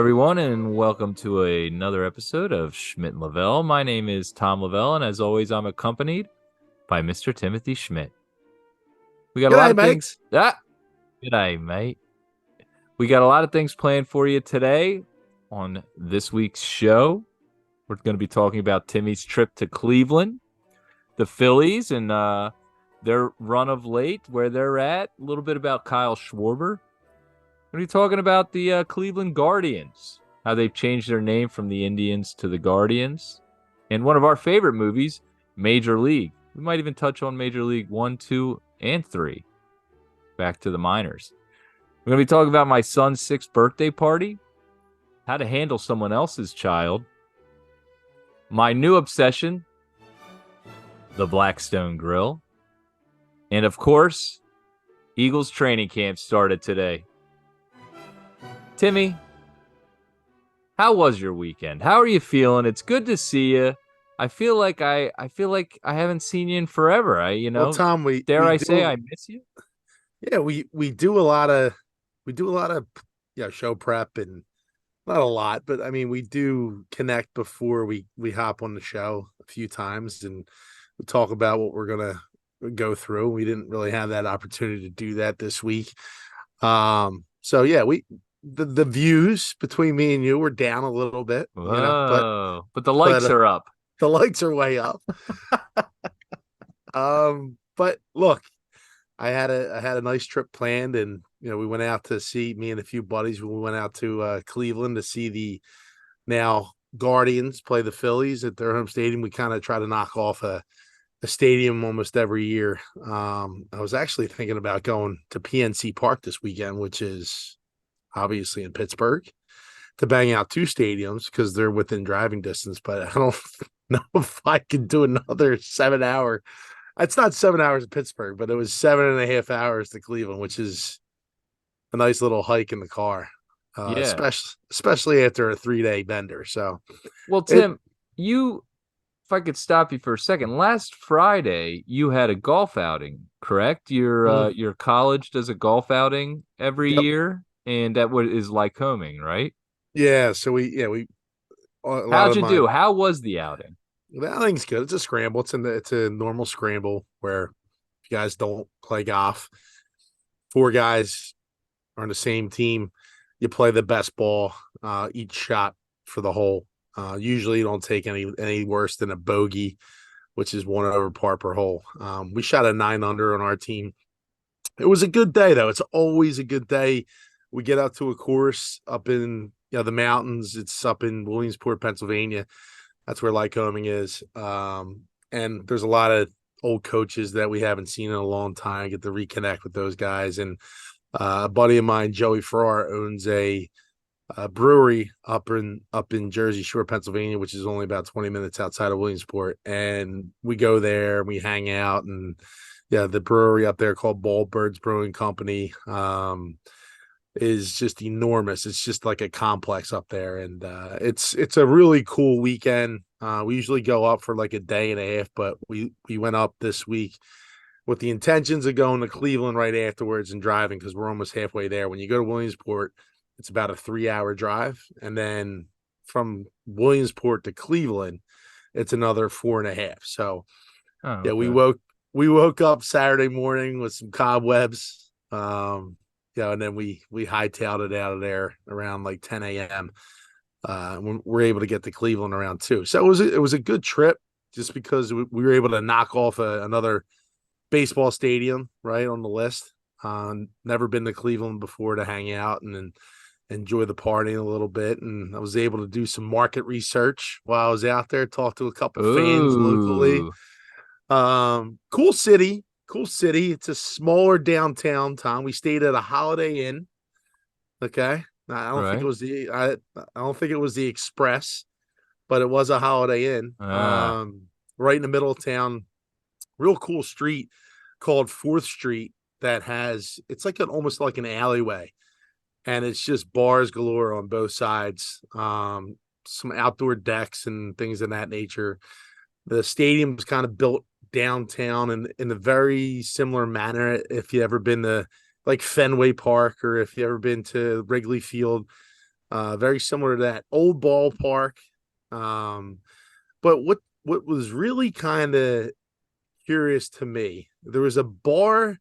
everyone, and welcome to another episode of Schmidt Lavelle. My name is Tom Lavelle, and as always, I'm accompanied by Mr. Timothy Schmidt. We got a lot G'day, of mate. things. G'day, mate. We got a lot of things planned for you today on this week's show. We're going to be talking about Timmy's trip to Cleveland, the Phillies, and their run of late, where they're at. A little bit about Kyle Schwarber. What are you talking about the Cleveland Guardians? How they've changed their name from the Indians to the Guardians. And one of our favorite movies, Major League. We might even touch on Major League 1, 2, and 3. Back to the minors. We're going to be talking about my son's 6th birthday party, how to handle someone else's child, my new obsession, the Blackstone Grill, and of course, Eagles training camp started today. Timmy, how was your weekend? How are you feeling? It's good to see you. I feel like I haven't seen you in forever. Well, Tom, Dare we I say I do miss you? we do a lot of show prep, and not a lot, but I mean we do connect before we hop on the show a few times, and we talk about what we're gonna go through. We didn't really have that opportunity to do that this week. So yeah, the views between me and you were down a little bit, Whoa. But the but likes are up. the likes are way up. But look, I had a nice trip planned, and we went out to see me and a few buddies. We went out to Cleveland to see the now Guardians play the Phillies at their home stadium. We kind of try to knock off a stadium almost every year. I was actually thinking about going to PNC Park this weekend, which is obviously in Pittsburgh, to bang out two stadiums because they're within driving distance. But I don't know if I can do another 7 hour. It's not 7 hours to Pittsburgh, but it was 7.5 hours to Cleveland, which is a nice little hike in the car, Yeah. especially after a 3-day bender. So Well, it, Tim, if I could stop you for a second, last Friday you had a golf outing, correct? Your college does a golf outing every yep, year, and that what is Lycoming, right? yeah. So we a lot How'd of you my do? How was the outing? the outing's good. It's a scramble. It's a normal scramble where if you guys don't play golf, four guys are on the same team. You play the best ball each shot for the hole. Usually, you don't take any worse than a bogey, which is 1 over par per hole. We shot a 9 under on our team. It was a good day, though. It's always a good day. We get out to a course up in the mountains. It's up in Williamsport, Pennsylvania. That's where Lycoming is. And there's a lot of old coaches that we haven't seen in a long time. I get to reconnect with those guys. And a buddy of mine, Joey Farrar, owns a brewery up in Jersey Shore, Pennsylvania, which is only about 20 minutes outside of Williamsport. And we go there, we hang out, and yeah, the brewery up there called Baldbirds Brewing Company is just enormous. It's just like a complex up there, and it's a really cool weekend. We usually go up for like a day and a half, but we went up this week with the intentions of going to Cleveland right afterwards and driving because we're almost halfway there. When you go to Williamsport, it's about a 3-hour drive, and then from Williamsport to Cleveland, it's another 4.5. So Oh, yeah, okay. we woke up Saturday morning with some cobwebs. And then we hightailed it out of there around like 10 a.m. When we're able to get to Cleveland around 2. So it was a good trip just because we were able to knock off another baseball stadium right on the list. Never been to Cleveland before to hang out and then enjoy the partying a little bit. And I was able to do some market research while I was out there, talk to a couple fans locally. Ooh. Cool city. Cool city. It's a smaller downtown, Tom. We stayed at a Holiday Inn. Okay. I don't think it Right. was I don't think it was the Express, but it was a Holiday Inn. Ah. Right in the middle of town. Real cool street called 4th Street that it's like almost like an alleyway, and it's just bars galore on both sides. Some outdoor decks and things of that nature. The stadium's kind of built downtown in a very similar manner. If you ever been to like Fenway Park or if you ever been to Wrigley Field, very similar to that old ballpark. Um, but what was really kind of curious to me, there was a bar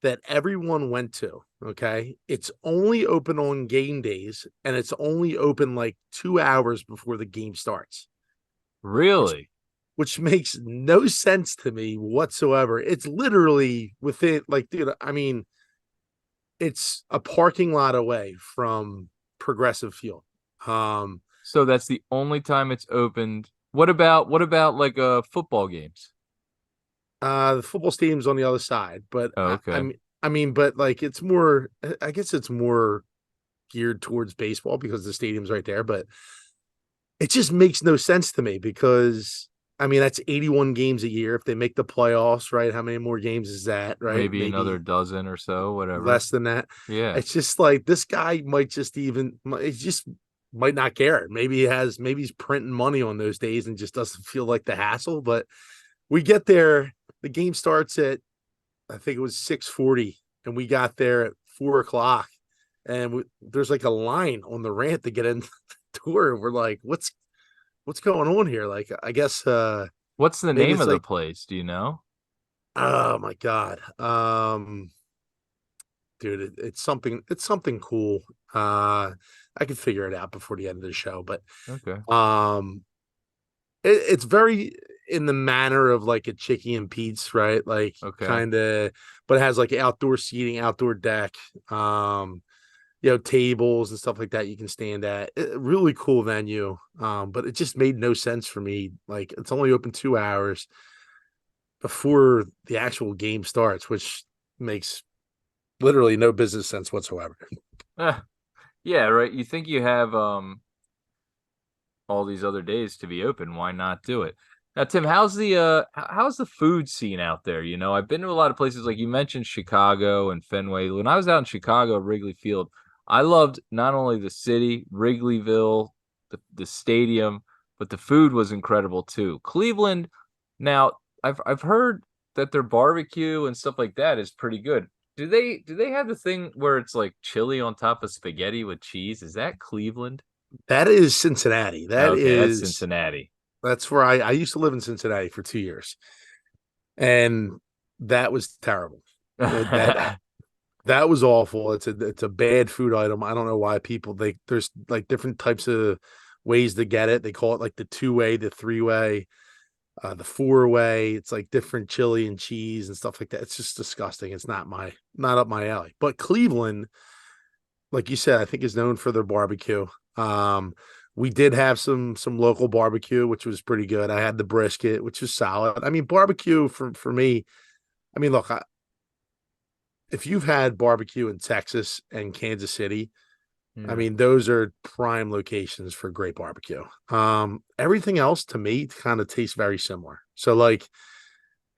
that everyone went to. Okay, it's only open on game days, and it's only open like 2 hours before the game starts, which Really? which makes no sense to me whatsoever. It's literally within, like, dude, I mean, it's a parking lot away from Progressive Field. Um, So that's the only time it's opened. What about like football games? the football stadium's on the other side, but Oh, okay. but like it's more. I guess it's more geared towards baseball because the stadium's right there. But it just makes no sense to me because I mean that's 81 games a year. If they make the playoffs, right? How many more games is that? Right? Maybe another Maybe dozen or so, whatever. less than that. Yeah. It's just like this guy might just even it just might not care. Maybe he's printing money on those days and just doesn't feel like the hassle. But we get there, the game starts at I think it was 6:40, and we got there at 4 o'clock, and there's like a line on the ramp to get in the door. And we're like, what's going on here? Like, I guess What's the maybe name it's of the like, place? Do you know? oh my god, dude, it's something cool. I could figure it out before the end of the show, but Okay. um, it's very in the manner of like a Chicky and Pete's, right? Like Okay. kind of, but it has like outdoor seating, outdoor deck, tables and stuff like that you can stand at. Really cool venue. But it just made no sense for me. Like it's only open 2 hours before the actual game starts, which makes literally no business sense whatsoever. Eh, yeah, right. You think you have all these other days to be open, why not do it? Now, Tim, how's the food scene out there? You know, I've been to a lot of places like you mentioned Chicago and Fenway. When I was out in Chicago, Wrigley Field, I loved not only the city, Wrigleyville, the stadium, but the food was incredible too. Cleveland, now I've heard that their barbecue and stuff like that is pretty good. Do they have the thing where it's like chili on top of spaghetti with cheese? Is that Cleveland? That is Cincinnati. Okay, that's Cincinnati. That's where I used to live in Cincinnati for 2 years, and that was terrible. That that was awful. It's a bad food item. I don't know why people there's like different types of ways to get it. They call it like the 2-way, the 3-way, the 4-way. It's like different chili and cheese and stuff like that. It's just disgusting. It's not up my alley. But Cleveland, like you said, I think is known for their barbecue. Um, we did have some local barbecue, which was pretty good. I had the brisket, which was solid. I mean, barbecue for me. I mean, look, if you've had barbecue in Texas and Kansas City, I Yeah. mean, those are prime locations for great barbecue. Everything else to me kind of tastes very similar. So like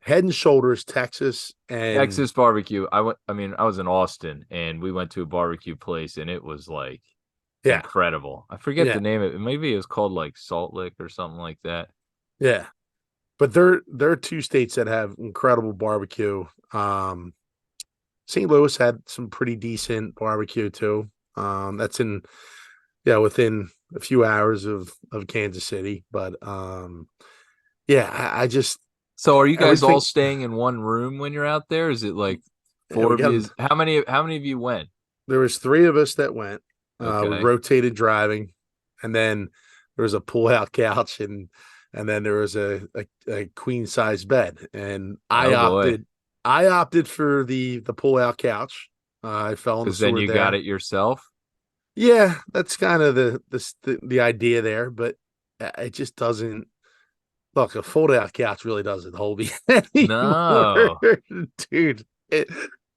Head and Shoulders, Texas, and Texas barbecue. I was in Austin and we went to a barbecue place and it was like yeah, incredible. I forget yeah, the name of it. Maybe it was called like Salt Lick or something like that. yeah. But they're two states that have incredible barbecue. St. Louis had some pretty decent barbecue too. That's in within a few hours of Kansas City. But yeah, I just So are you guys all everything. staying in one room when you're out there? Is it like Yeah, four we of got you? How many of you went? there was three of us that went. We Okay. rotated driving, and then there was a pull out couch, and then there was a queen size bed, and I Oh boy. opted for the pull out couch. I fell on the Because then sword you got there. it yourself. Yeah, that's kind of the idea there, but it just doesn't look. A fold out couch really doesn't hold me anymore, No. dude.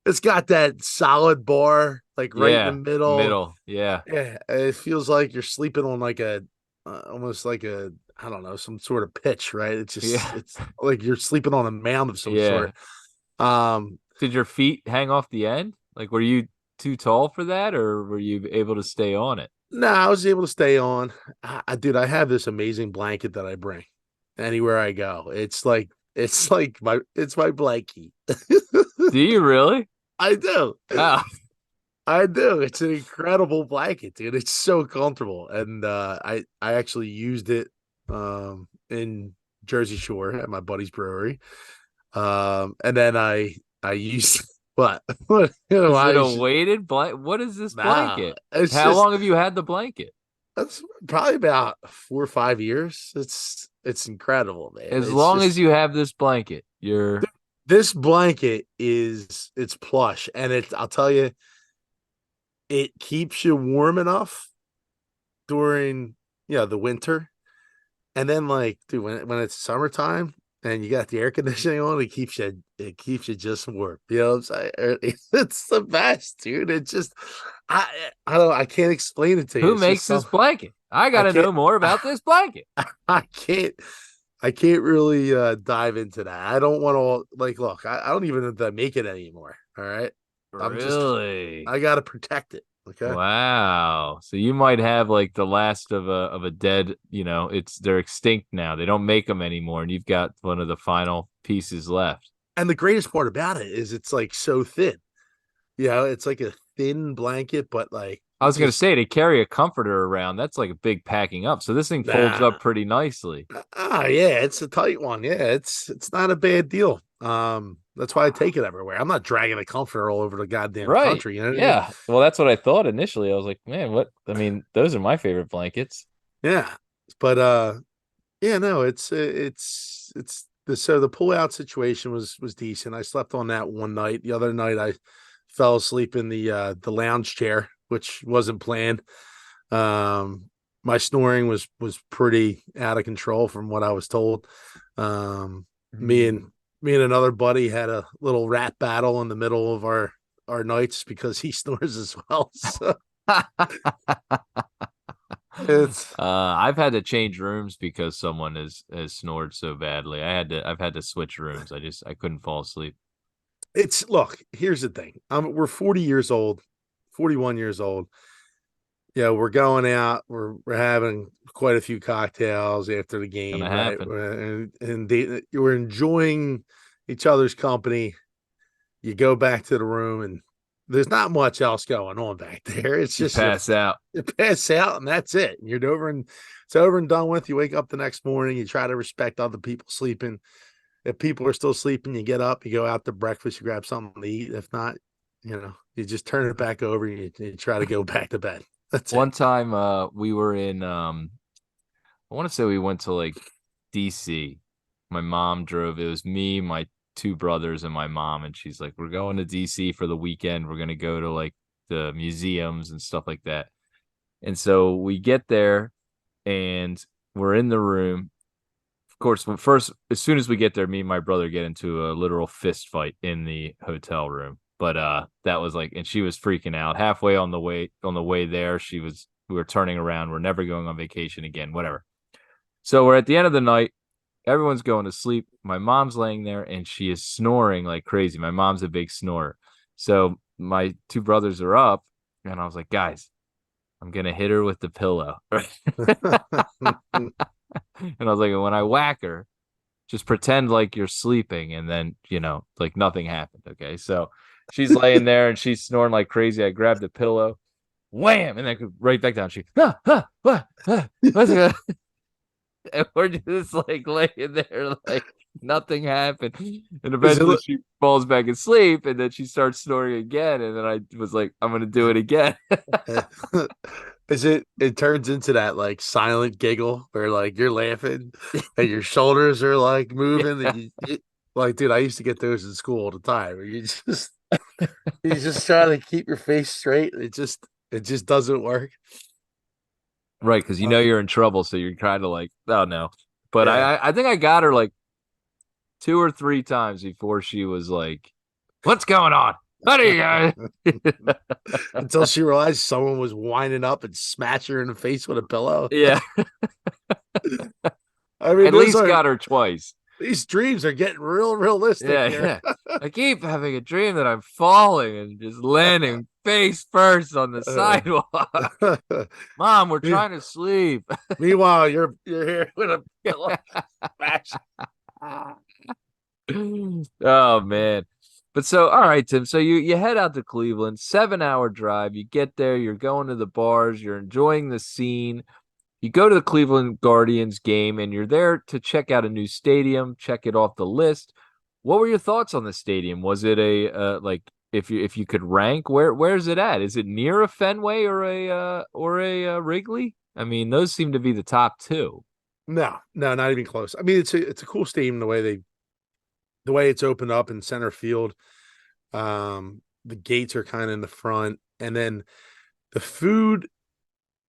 It's got that solid bar like right in the Yeah. middle. Middle. Yeah. Yeah, it feels like you're sleeping on like a almost like a I don't know some sort of pitch, right? Yeah. It's like you're sleeping on a mound of some Yeah. sort. Um, Did your feet hang off the end? Like, were you too tall for that, or were you able to stay on it? no, I was able to stay on. Dude, I have this amazing blanket that I bring anywhere I go. It's my blankie. Do you really? I do. Oh, I do. It's an incredible blanket, dude. It's so comfortable. And I actually used it in Jersey Shore at my buddy's brewery. And then I used what? Is I it a used, weighted blanket? What is this nah, blanket? it's How just long have you had the blanket? that's probably about 4 or 5 years. It's incredible, man. As It's long just as you have this blanket, you're this blanket it's plush and I'll tell you, it keeps you warm enough during the winter. And then like, dude, when it's summertime and you got the air conditioning on, it keeps you just warm. You know what I'm saying? It's the best, dude. It's just I can't explain it to you. who It's just makes this blanket? I I got to can't know more about this blanket. I can't I can't really dive into that. I don't want to like look, I don't even have to make it anymore. All right. I'm just Really? I gotta protect it. Okay. Wow. So you might have like the last of a dead, they're extinct now. They don't make them anymore, and you've got one of the final pieces left. And the greatest part about it is it's like so thin. It's like a thin blanket, but like I you was gonna just say to carry a comforter around, that's like a big packing up. So this thing folds nah. up pretty nicely. Yeah, it's a tight one. Yeah, it's not a bad deal. That's why I take it everywhere. I'm not dragging a comforter all over the goddamn Right. country. You know what I mean? Yeah. Well, that's what I thought initially. I was like, man, what? I mean, those are my favorite blankets. Yeah, but yeah, no, it's so the pull out situation was decent. I slept on that one night. The other night I fell asleep in the lounge chair, which wasn't planned. My snoring was pretty out of control from what I was told. Um, me and Mm. me and another buddy had a little rap battle in the middle of our nights because he snores as well. So it's I've had to change rooms because someone has snored so badly. I've had to switch rooms. I couldn't fall asleep. it's look, here's the thing. We're 40 years old, 41 years old. Yeah, we're going out. We're having quite a few cocktails after the Gonna game, right? happen. We're enjoying each other's company. You go back to the room, and there's not much else going on back there. It's You just you, pass out. you pass out, and that's it. You're over and it's over and done with. You wake up the next morning. You try to respect other people sleeping. If people are still sleeping, you get up, you go out to breakfast, you grab something to eat. If not, you just turn it back over. And you try to go back to bed. That's it. One time we were in I want to say we went to like DC. My mom drove. It was me, my two brothers, and my mom, and she's like, "We're going to DC for the weekend. We're gonna go to like the museums and stuff like that." And so we get there and we're in the room. Of course, first, as soon as we get there, me and my brother get into a literal fist fight in the hotel room. But that was like, and she was freaking out. Halfway on the way there, we were turning around. We're never going on vacation again, whatever. So we're at the end of the night. Everyone's going to sleep. My mom's laying there and she is snoring like crazy. My mom's a big snorer. So my two brothers are up, and I was like, guys, I'm gonna hit her with the pillow. And I was like, when I whack her, just pretend like you're sleeping, and then like nothing happened. Okay. So she's laying there and she's snoring like crazy. I grabbed the pillow, wham, and then right back down. She what's it? And we're just like laying there like nothing happened. And Is eventually she falls back asleep, and then she starts snoring again. And then I was like, I'm gonna do it again. it it turns into that like silent giggle where like you're laughing and your shoulders are like moving Yeah. and like dude, I used to get those in school all the time where you just try to keep your face straight. It just doesn't work. Right, because Uh, you're in trouble, so you're kind of like, oh no. But yeah. I think I got her like two or three times before she was like, "What's going on? What are you guys?" Until she realized someone was winding up and smash her in the face with a pillow. Yeah, I mean, at least got her twice. these dreams are getting real realistic Yeah, here. yeah. I keep having a dream that I'm falling and just landing face first on the sidewalk. Mom, we're Me- trying to sleep. Meanwhile, you're here with a pillow smash. Oh man. But so, all right, Tim. So you head out to Cleveland, 7 hour drive. You get there, you're going to the bars, you're enjoying the scene. You go to the Cleveland Guardians game, and you're there to check out a new stadium, check it off the list. What were your thoughts on the stadium? Was it a like if you could rank, where's it at? Is it near a Fenway or a Wrigley? I mean, those seem to be the top two. No, no, not even close. I mean, it's a cool stadium the way it's opened up in center field. The gates are kind of in the front, and then the food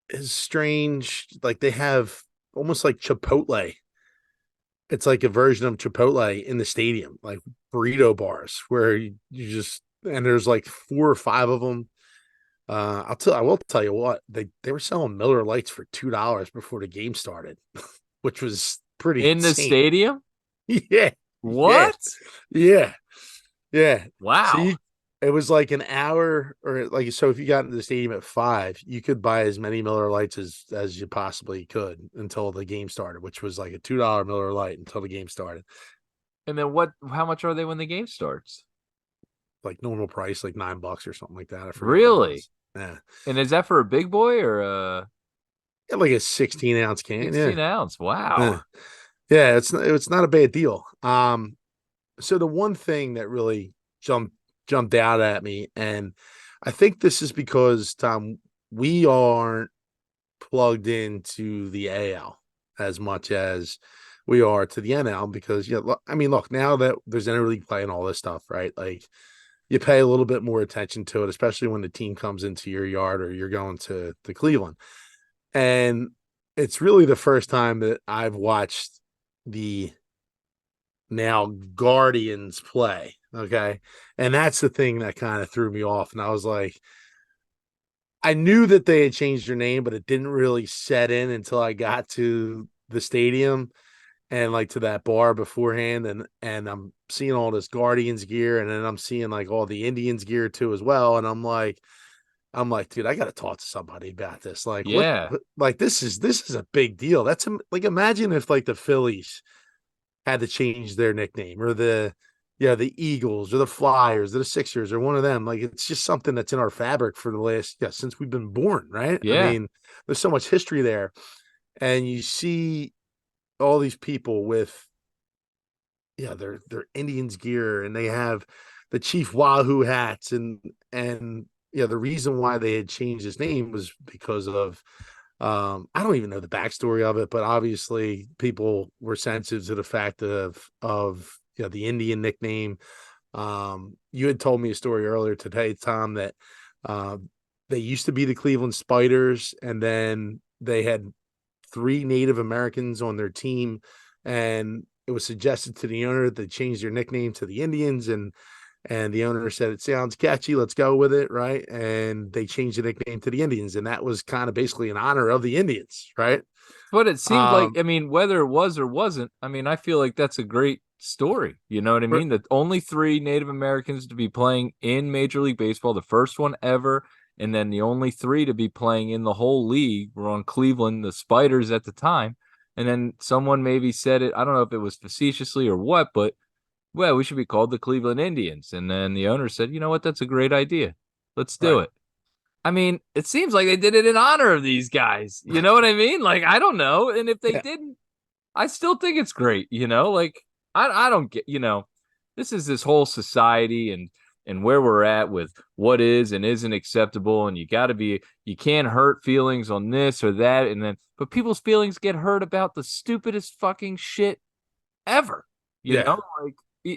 is strange. Like they have almost like Chipotle. It's like a version of Chipotle in the stadium, like burrito bars where you just and there's like four or five of them. I will tell you what, they were selling Miller Lights for $2 before the game started, which was pretty In the insane. stadium? Yeah, yeah, What? yeah, yeah. So Wow. it was like an hour or like so if you got into the stadium at 5, you could buy as many Miller Lights as you possibly could until the game started, which was like a $2 Miller Light until the game started. And then what? How much are they when the game starts? Like normal price, like $9 or something like that. I forget what it Really? was. Yeah. And is that for a big boy or a Yeah, like a 16-ounce can. Yeah. 16 ounce? Wow. Yeah. Yeah, it's not a bad deal. So the one thing that really jumped out at me, and I think this is because Tom, we aren't plugged into the AL as much as we are to the NL because I mean, look, now that there's interleague play and all this stuff, right? Like you pay a little bit more attention to it, especially when the team comes into your yard or you're going to Cleveland. And it's really the first time that I've watched the now Guardians play. Okay. And that's the thing that kind of threw me off. And I was like, I knew that they had changed their name, but it didn't really set in until I got to the stadium and like to that bar beforehand. And I'm seeing all this Guardians gear, and then I'm seeing like all the Indians gear too as well. And I'm like, dude, I got to talk to somebody about this. Like, Yeah. like this is a big deal. That's like, imagine if like the Phillies had to change their nickname or the Eagles or the Flyers or the Sixers or one of them. Like, it's just something that's in our fabric for the last, since we've been born, right? I Yeah. mean, there's so much history there. And you see all these people with, their Indians gear, and they have the Chief Wahoo hats, and the reason why they had changed his name was because of I don't even know the backstory of it, but obviously people were sensitive to the fact of the Indian nickname. You had told me a story earlier today, Tom, that uh, they used to be the Cleveland Spiders, and then they had 3 Native Americans on their team, and it was suggested to the owner that they change their nickname to the Indians, and the owner said, it sounds catchy, let's go with it, right? And they changed the nickname to the Indians, and that was kind of basically in honor of the Indians, right? But it seemed like, Um, I mean, whether it was or wasn't, I mean, I feel like that's a great story. You know what I mean? The only three Native Americans to be playing in Major League Baseball, the first one ever, and then the only three to be playing in the whole league were on Cleveland, the Spiders at the time. And then someone maybe said it, I don't know if it was facetiously or what, but well, we should be called the Cleveland Indians. And then the owner said, you know what? That's a great idea. Let's do right. it. I mean, it seems like they did it in honor of these guys. You know what I mean? Like, I don't know. And if they Yeah. didn't, I still think it's great, you know? Like, I don't get, this is this whole society and where we're at with what is and isn't acceptable. And you can't hurt feelings on this or that. But people's feelings get hurt about the stupidest fucking shit ever, Yeah.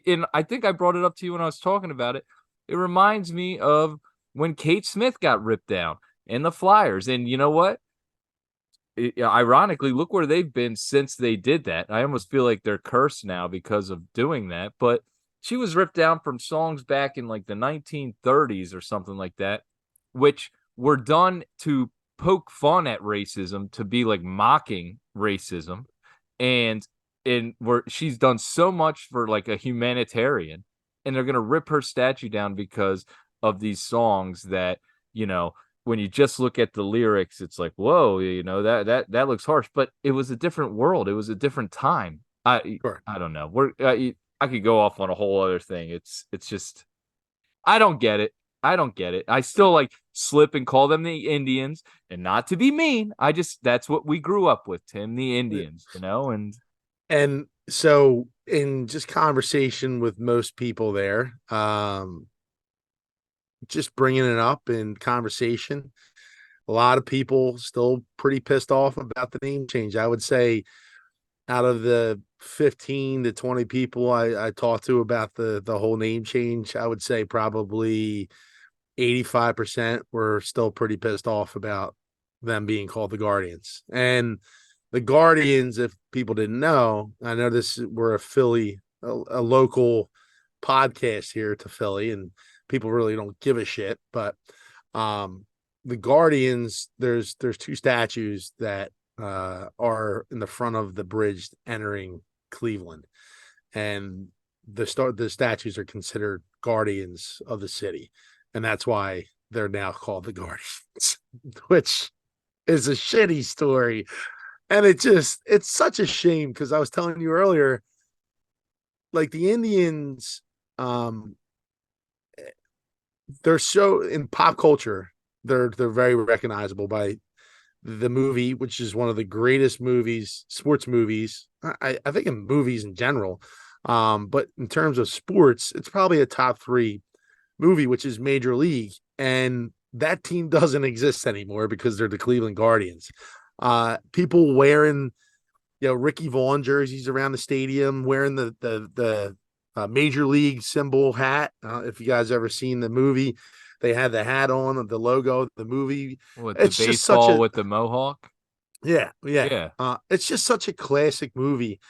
and I think I brought it up to you when I was talking about it. It reminds me of when Kate Smith got ripped down and the Flyers. And you know what? Ironically, look where they've been since they did that. I almost feel like they're cursed now because of doing that. But she was ripped down from songs back in like the 1930s or something like that, which were done to poke fun at racism, to be like mocking racism. And where she's done so much for like a humanitarian, and they're gonna rip her statue down because of these songs that, when you just look at the lyrics, it's like, whoa, that looks harsh. But it was a different world. It was a different time. I Sure. I don't know. I could go off on a whole other thing. It's just I don't get it. I don't get it. I still like slip and call them the Indians, and not to be mean. That's what we grew up with, Tim, the Indians, and And so in just conversation with most people there, just bringing it up in conversation, a lot of people still pretty pissed off about the name change. I would say out of the 15 to 20 people I talked to about the whole name change, I would say probably 85% were still pretty pissed off about them being called the Guardians. And the Guardians, if people didn't know, I know we're a Philly, a local podcast here to Philly, and people really don't give a shit. But the Guardians, there's two statues that are in the front of the bridge entering Cleveland, and the statues are considered guardians of the city, and that's why they're now called the Guardians, which is a shitty story. And it's such a shame because I was telling you earlier, like the Indians, they're so in pop culture, they're very recognizable by the movie, which is one of the greatest movies, sports movies. I think in movies in general. But in terms of sports, it's probably a top 3 movie, which is Major League. And that team doesn't exist anymore because they're the Cleveland Guardians. People wearing, Ricky Vaughn jerseys around the stadium, wearing the Major League symbol hat. If you guys ever seen the movie, they had the hat on of the logo of the movie. with the It's just such baseball a with the mohawk. yeah. Yeah. It's just such a classic movie.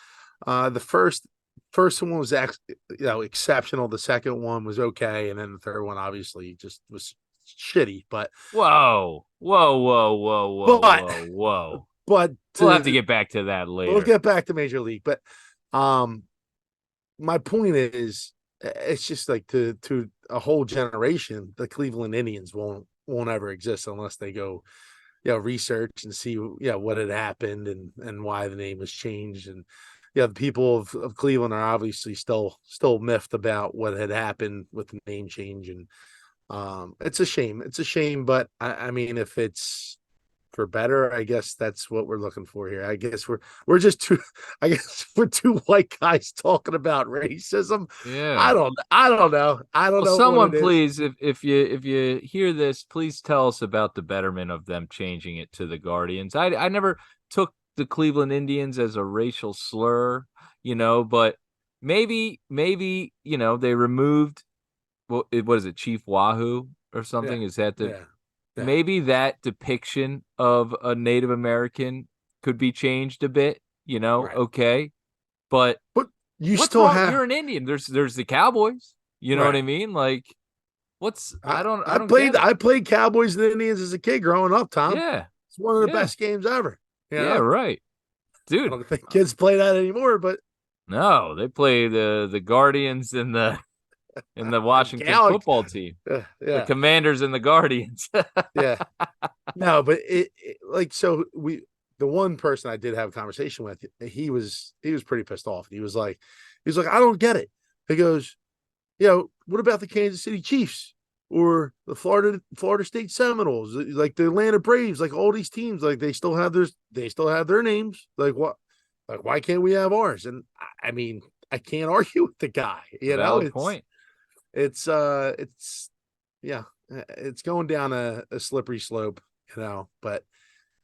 The first one was exceptional. The second one was okay, and then the third one obviously just was shitty. But Whoa, whoa, whoa, whoa, whoa, but whoa, whoa. but We'll have to get back to that we'll later. get back to Major League. But my point is, it's just like to a whole generation, the Cleveland Indians won't ever exist unless they go research and see what had happened and why the name was changed. And the people of Cleveland are obviously still miffed about what had happened with the name change. And it's a shame, but I mean, if it's for better, I guess that's what we're looking for here. I guess we're just two I guess we're two white guys talking about racism. Yeah. I don't know. I don't Well, know what someone it is. please, if you hear this, please tell us about the betterment of them changing it to the Guardians. I never took the Cleveland Indians as a racial slur, but maybe they removed what is it, Chief Wahoo or Yeah. something? Is that the Yeah. Yeah. maybe that depiction of a Native American could be changed a bit, Right. okay. But But you what's still wrong? have You're an Indian. There's the Cowboys. You know what right. I mean? Like, what's I, I I don't get played it. I played Cowboys and Indians as a kid growing up, Tom. Yeah. It's one of the Yeah. best games ever. Yeah, right. I Dude. don't think kids play that anymore, but No, they play the Guardians and the Washington Gallic, football team. The yeah, Commanders and the Guardians. yeah. No, but like so the one person I did have a conversation with, he was pretty pissed off. He was like, I don't get it. He goes, what about the Kansas City Chiefs or the Florida State Seminoles, like the Atlanta Braves, like all these teams, like they still have their names. Like what? Like why can't we have ours? And I mean, I can't argue with the guy. Valid point. It's yeah, it's going down a slippery slope, but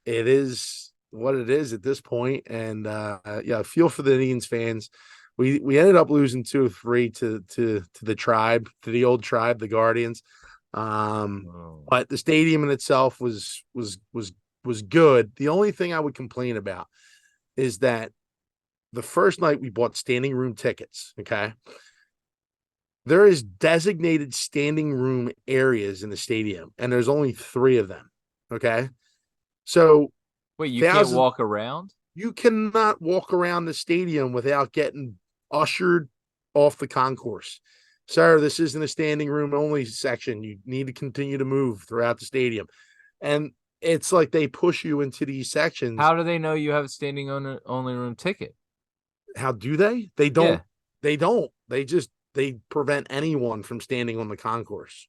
it is what it is at this point. And yeah, feel for the Indians fans. We ended up losing 2-3 to the tribe, to the old tribe, the Guardians. Oh. But the stadium in itself was good. The only thing I would complain about is that the first night we bought standing room tickets. Okay. There is designated standing room areas in the stadium, and there's only 3 of them. Okay. So Wait, you can't thousands, walk around? you cannot walk around the stadium without getting ushered off the concourse. Sir, this isn't a standing room only section. You need to continue to move throughout the stadium. And it's like they push you into these sections. How do they know you have a standing only room ticket? How do they? They don't. Yeah. They don't. They just they prevent anyone from standing on the concourse.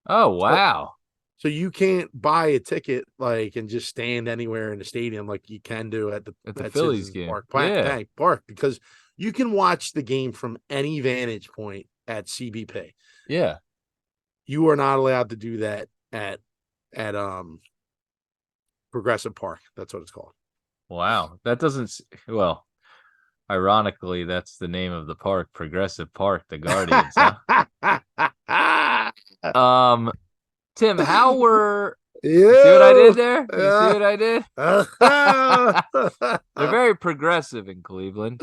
Oh, So, wow. so you can't buy a ticket like and just stand anywhere in the stadium like you can do at the At the Phillies Citizens game. Park Yeah. Park because you can watch the game from any vantage point at CBP. Yeah. You are not allowed to do that at Progressive Park. That's what it's called. Wow. That doesn't, well, ironically, that's the name of the park, Progressive Park, the Guardians, huh? Um, Tim, how were you see what I did You, there? You see what I did? They're very progressive in Cleveland.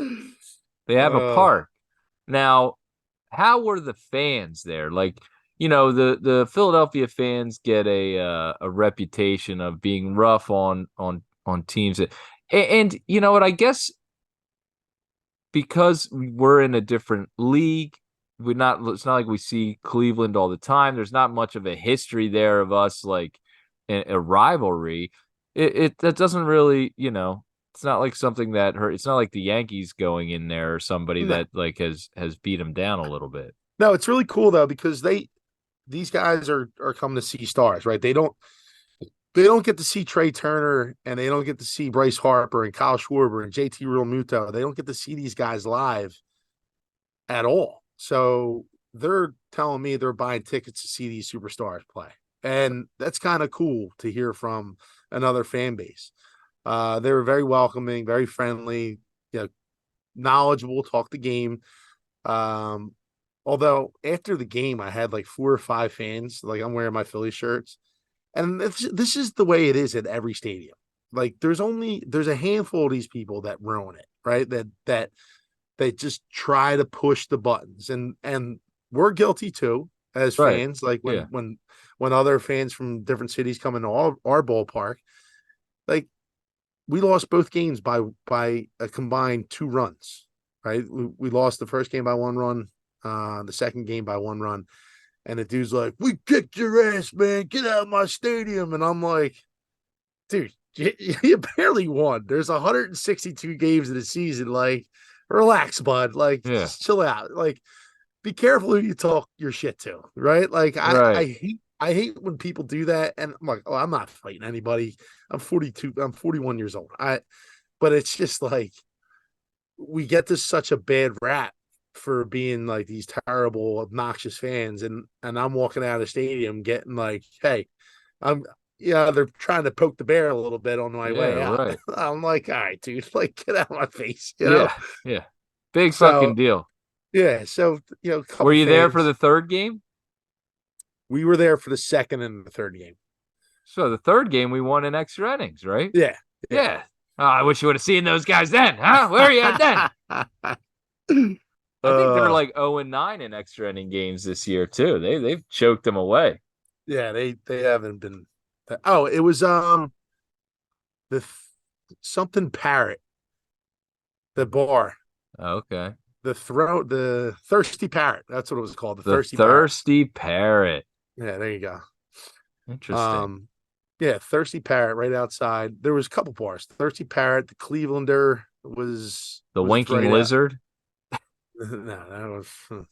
They have a park. Now, how were the fans there? Like, the Philadelphia fans get a reputation of being rough on teams. And you know what? I guess because we're in a different league, it's not like we see Cleveland all the time. There's not much of a history there of us like a rivalry. It that doesn't really, it's not like something that hurt. It's not like the Yankees going in there or somebody no, that like has beat them down a little bit. no, it's really cool though because these guys are coming to see stars, right? They don't get to see Trey Turner and they don't get to see Bryce Harper and Kyle Schwarber and JT Realmuto. They don't get to see these guys live at all. So they're telling me they're buying tickets to see these superstars play. And that's kind of cool to hear from another fan base. They were very welcoming, very friendly, knowledgeable, talk the game. Um, although after the game, I had like 4 or 5 fans. Like I'm wearing my Philly shirts, and this is the way it is at every stadium. Like there's a handful of these people that ruin it, right? That they just try to push the buttons, and we're guilty too as Right. fans. Like Yeah. when other fans from different cities come into our ballpark, like we lost both games by a combined 2 runs. Right, we lost the first game by 1 run, the second game by 1 run, and the dude's like, "We kicked your ass, man! Get out of my stadium!" And I'm like, "Dude, you barely won. There's 162 games in the season. Like, relax, bud. Like, Yeah. just chill out. Like, be careful who you talk your shit to, right? Like, Right. I hate when people do that, and I'm like, oh, I'm not fighting anybody. I'm 42. I'm 41 years old. But it's just like we get this such a bad rap for being like these terrible, obnoxious fans, and I'm walking out of the stadium getting like, hey, I'm yeah, they're trying to poke the bear a little bit on my Yeah. way out. Right. I'm like, all right, dude, like get out of my face. Yeah. Yeah. Big So fucking deal. yeah, so a Were couple you there for fans. the third game? We were there for the second and the third game. So the third game we won in extra innings, right? Yeah, yeah. Yeah. Oh, I wish you would have seen those guys then, huh? Where are you at then? I think they're uh like 0-9 in extra inning games this year too. They've choked them away. yeah, they haven't been. Oh, it was the something parrot, the bar, Okay. the thirsty parrot. That's what it was called, the The thirsty parrot. thirsty parrot. Yeah, there you go. Interesting. Yeah, thirsty parrot right outside. There was a couple bars. Thirsty parrot, the Clevelander The was winking right out. lizard. No, that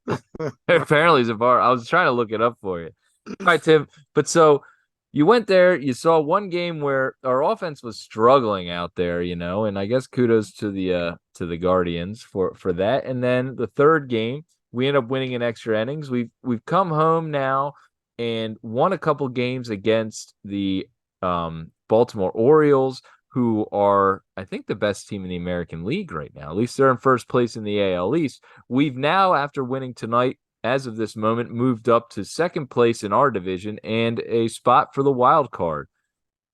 was Apparently it's a bar. I was trying to look it up for you. All right, Tim. But so you went there, you saw one game where our offense was struggling out there, and I guess kudos to the Guardians for that. And then the third game, we end up winning in extra innings. We've come home now and won a couple games against the Baltimore Orioles, who are, I think, the best team in the American League right now. At least they're in first place in the AL East. We've now, after winning tonight, as of this moment, moved up to second place in our division and a spot for the wild card.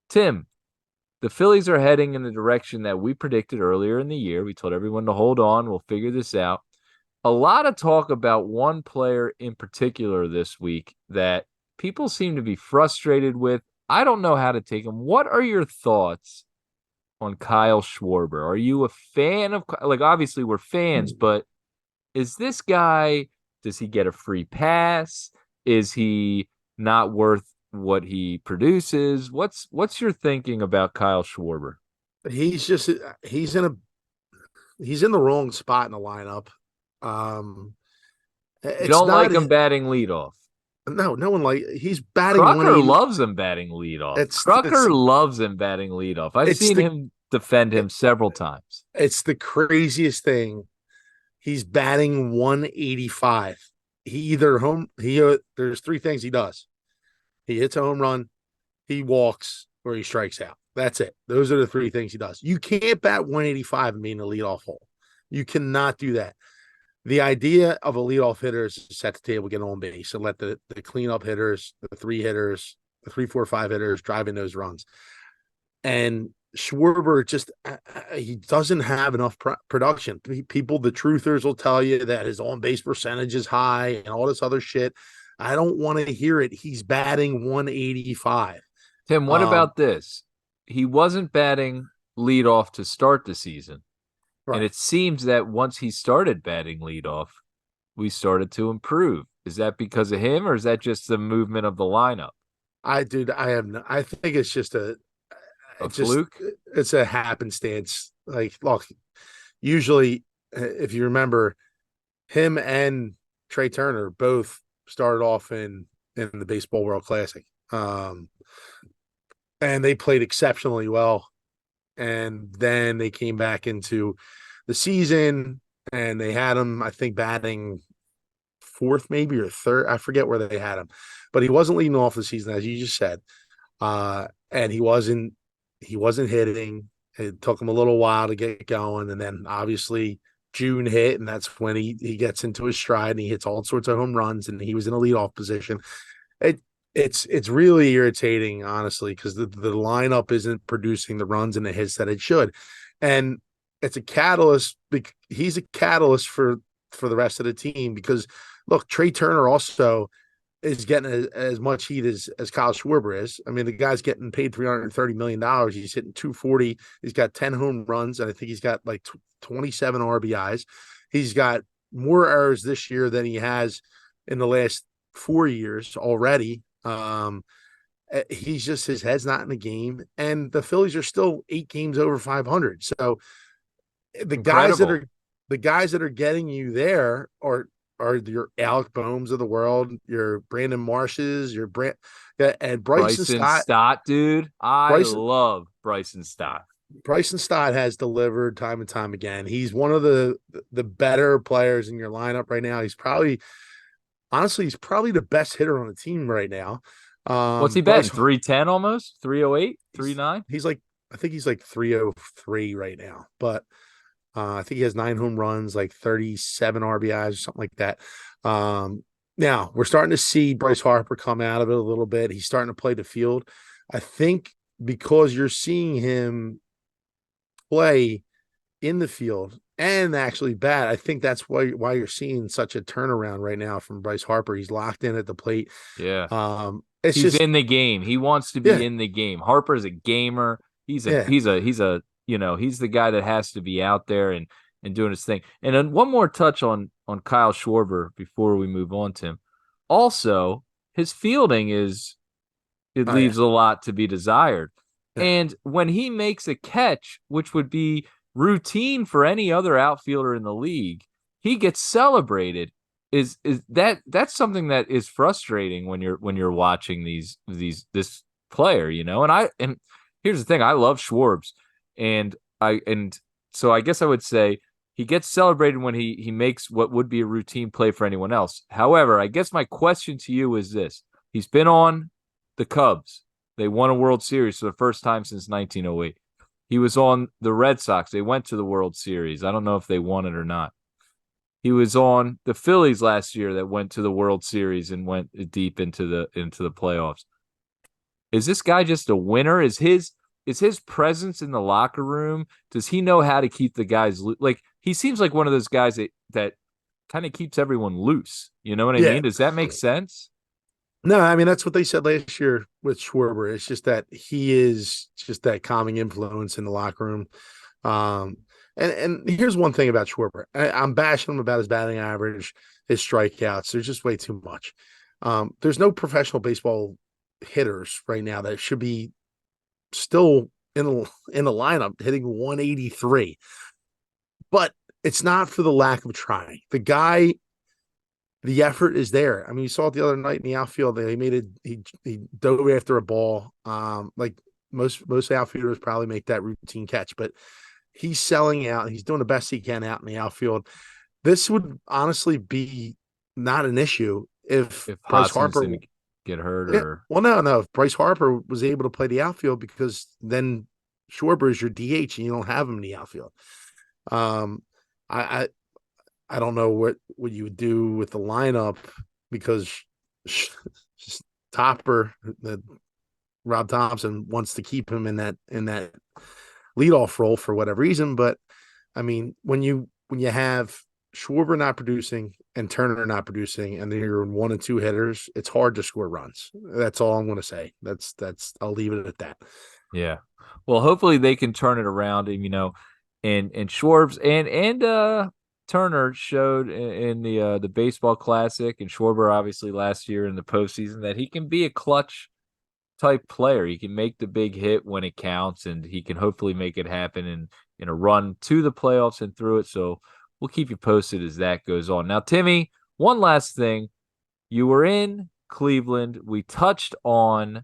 Tim, the Phillies are heading in the direction that we predicted earlier in the year. We told everyone to hold on. We'll figure this out. A lot of talk about one player in particular this week that people seem to be frustrated with. I don't know how to take him. What are your thoughts on Kyle Schwarber? Are you a fan of, like, obviously we're fans, but is this guy, does he get a free pass? Is he not worth what he produces? What's your thinking about Kyle Schwarber? he's just he's in the wrong spot in the lineup. Um You It's don't not. like him batting leadoff. No, no one like he's batting Crocker 180. loves him batting leadoff. It's Crocker loves him batting leadoff. I've it's seen the him defend him several times. it's the craziest thing. He's batting 185. There's three things he does. He hits a home run, he walks, or he strikes out. That's it. Those are the three things he does. You can't bat 185 and be in the leadoff hole. You cannot do that. The idea of a leadoff hitter is to set the table, get on base, and let the cleanup hitters, the three hitters, the 3, 4, 5 hitters drive in those runs. And Schwarber just he doesn't have enough production. People, the truthers will tell you that his on base percentage is high and all this other shit. I don't want to hear it. He's batting 185. Tim, what about this? He wasn't batting leadoff to start the season. Right. And it seems that once he started batting leadoff, we started to improve. Is that because of him, or is that just the movement of the lineup? I think it's just a fluke. It's a happenstance. Like, look, usually, if you remember, him and Trey Turner both started off in the Baseball World Classic, and they played exceptionally well. And then they came back into the season, and they had him, I think, batting fourth, maybe, or third. I forget where they had him, but he wasn't leading off the season, as you just said, and he wasn't hitting. It took him a little while to get going, and then obviously June hit, and that's when he gets into his stride and he hits all sorts of home runs, and he was in a leadoff position. It's really irritating, honestly, because the lineup isn't producing the runs and the hits that it should, and it's a catalyst. He's a catalyst for the rest of the team, because look, Trey Turner also is getting as much heat as Kyle Schwarber is. I mean, the guy's getting paid $330 million. He's hitting 240. He's got 10 home runs, and I think he's got like 27 RBIs. He's got more errors this year than he has in the last 4 years already. He's just, his head's not in the game, and the Phillies are still 8 games over 500. So the Incredible. guys that are getting you there are your Alec Bohms of the world, your Brandon Marshes, and Bryson Stott. Dude. I love Bryson Stott. Bryson Stott has delivered time and time again. He's one of the better players in your lineup right now. He's probably the best hitter on the team right now. What's he betting? 310 almost? 308? 39? He's like, I think he's like 303 right now, but I think he has 9 home runs, like 37 RBIs or something like that. Now we're starting to see Bryce Harper come out of it a little bit. He's starting to play the field. I think because you're seeing him play in the field and actually bat, I think that's why you're seeing such a turnaround right now from Bryce Harper. He's locked in at the plate. Yeah. He's in the game. He wants to be in the game. Harper's a gamer. He's the guy that has to be out there and doing his thing. And then one more touch on Kyle Schwarber before we move on, Tim. Also, his fielding leaves a lot to be desired. Yeah. And when he makes a catch, which would be routine for any other outfielder in the league, he gets celebrated. That's something that is frustrating when you're watching this player, and here's the thing, I love Schwarbs, and so I guess I would say he gets celebrated when he makes what would be a routine play for anyone else. However, I guess my question to you is this: he's been on the Cubs. They won a World Series for the first time since 1908. He was on the Red Sox. They went to the World Series. I don't know if they won it or not. He was on the Phillies last year that went to the World Series and went deep into the playoffs. Is this guy just a winner? Is his presence in the locker room? Does he know how to keep the guys like? He seems like one of those guys that kind of keeps everyone loose. You know what I mean? Does that make sense? No, I mean, that's what they said last year with Schwarber. It's just that he is just that calming influence in the locker room. And here's one thing about Schwarber. I'm bashing him about his batting average, his strikeouts. There's just way too much. There's no professional baseball hitters right now that should be still in the lineup hitting 183. But it's not for the lack of trying. The guy the effort is there. I mean, you saw it the other night in the outfield. They made it. He dove after a ball. Like most outfielders probably make that routine catch, but he's selling out. He's doing the best he can out in the outfield. This would honestly be not an issue if If Bryce Hoskins Harper. didn't get hurt Yeah, or well, no. If Bryce Harper was able to play the outfield, because then Schwarber is your DH and you don't have him in the outfield. Um, I I don't know what you would do with the lineup because Topper, the Rob Thompson wants to keep him in that leadoff role for whatever reason. But I mean, when you have Schwarber not producing and Turner not producing, and then you're in 1 and 2 hitters, it's hard to score runs. That's all I'm going to say. That's I'll leave it at that. yeah. Well, hopefully they can turn it around, and and Schwarbs and Turner showed in the baseball classic, and Schwarber obviously last year in the postseason, that he can be a clutch type player. He can make the big hit when it counts, and he can hopefully make it happen in a run to the playoffs and through it. So we'll keep you posted as that goes on. Now, Timmy, one last thing. You were in Cleveland. We touched on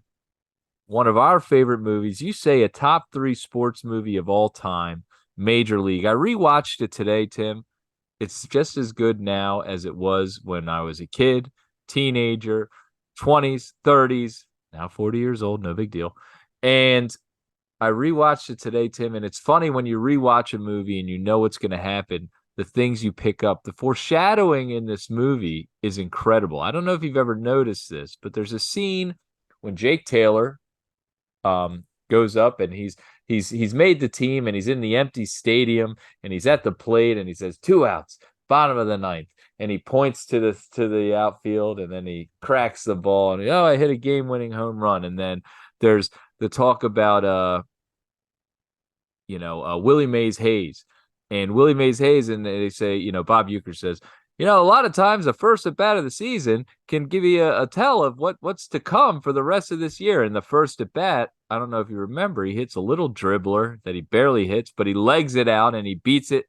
one of our favorite movies. You say a top 3 sports movie of all time, Major League. I rewatched it today, Tim. It's just as good now as it was when I was a kid, teenager, 20s, 30s, now 40 years old, no big deal. And I rewatched it today, Tim, and it's funny when you rewatch a movie and you know what's going to happen, the things you pick up. The foreshadowing in this movie is incredible. I don't know if you've ever noticed this, but there's a scene when Jake Taylor goes up and he's made the team and he's in the empty stadium and he's at the plate and he says 2 outs, bottom of the ninth, and he points to the outfield and then he cracks the ball and I hit a game-winning home run. And then there's the talk about Willie Mays Hayes. And Willie Mays Hayes, and they say, Bob Uecker says, a lot of times the first at bat of the season can give you a tell of what's to come for the rest of this year. And the first at bat, I don't know if you remember, he hits a little dribbler that he barely hits, but he legs it out and he beats it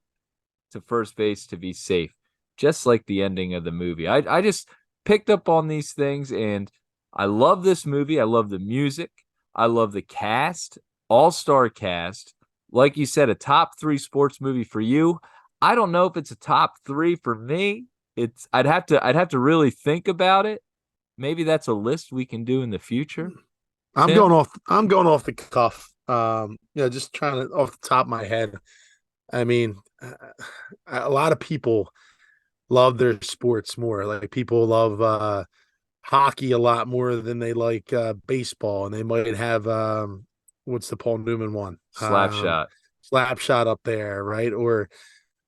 to first base to be safe, just like the ending of the movie. I just picked up on these things, and I love this movie. I love the music. I love the cast, all-star cast. Like you said, a top 3 sports movie for you. I don't know if it's a top 3 for me. I'd have to really think about it. Maybe that's a list we can do in the future. I'm Tim? going off the cuff. Just trying to off the top of my head. I mean, a lot of people love their sports more. Like people love hockey a lot more than they like baseball, and they might have what's the Paul Newman one? Slapshot. Slapshot up there, right? Or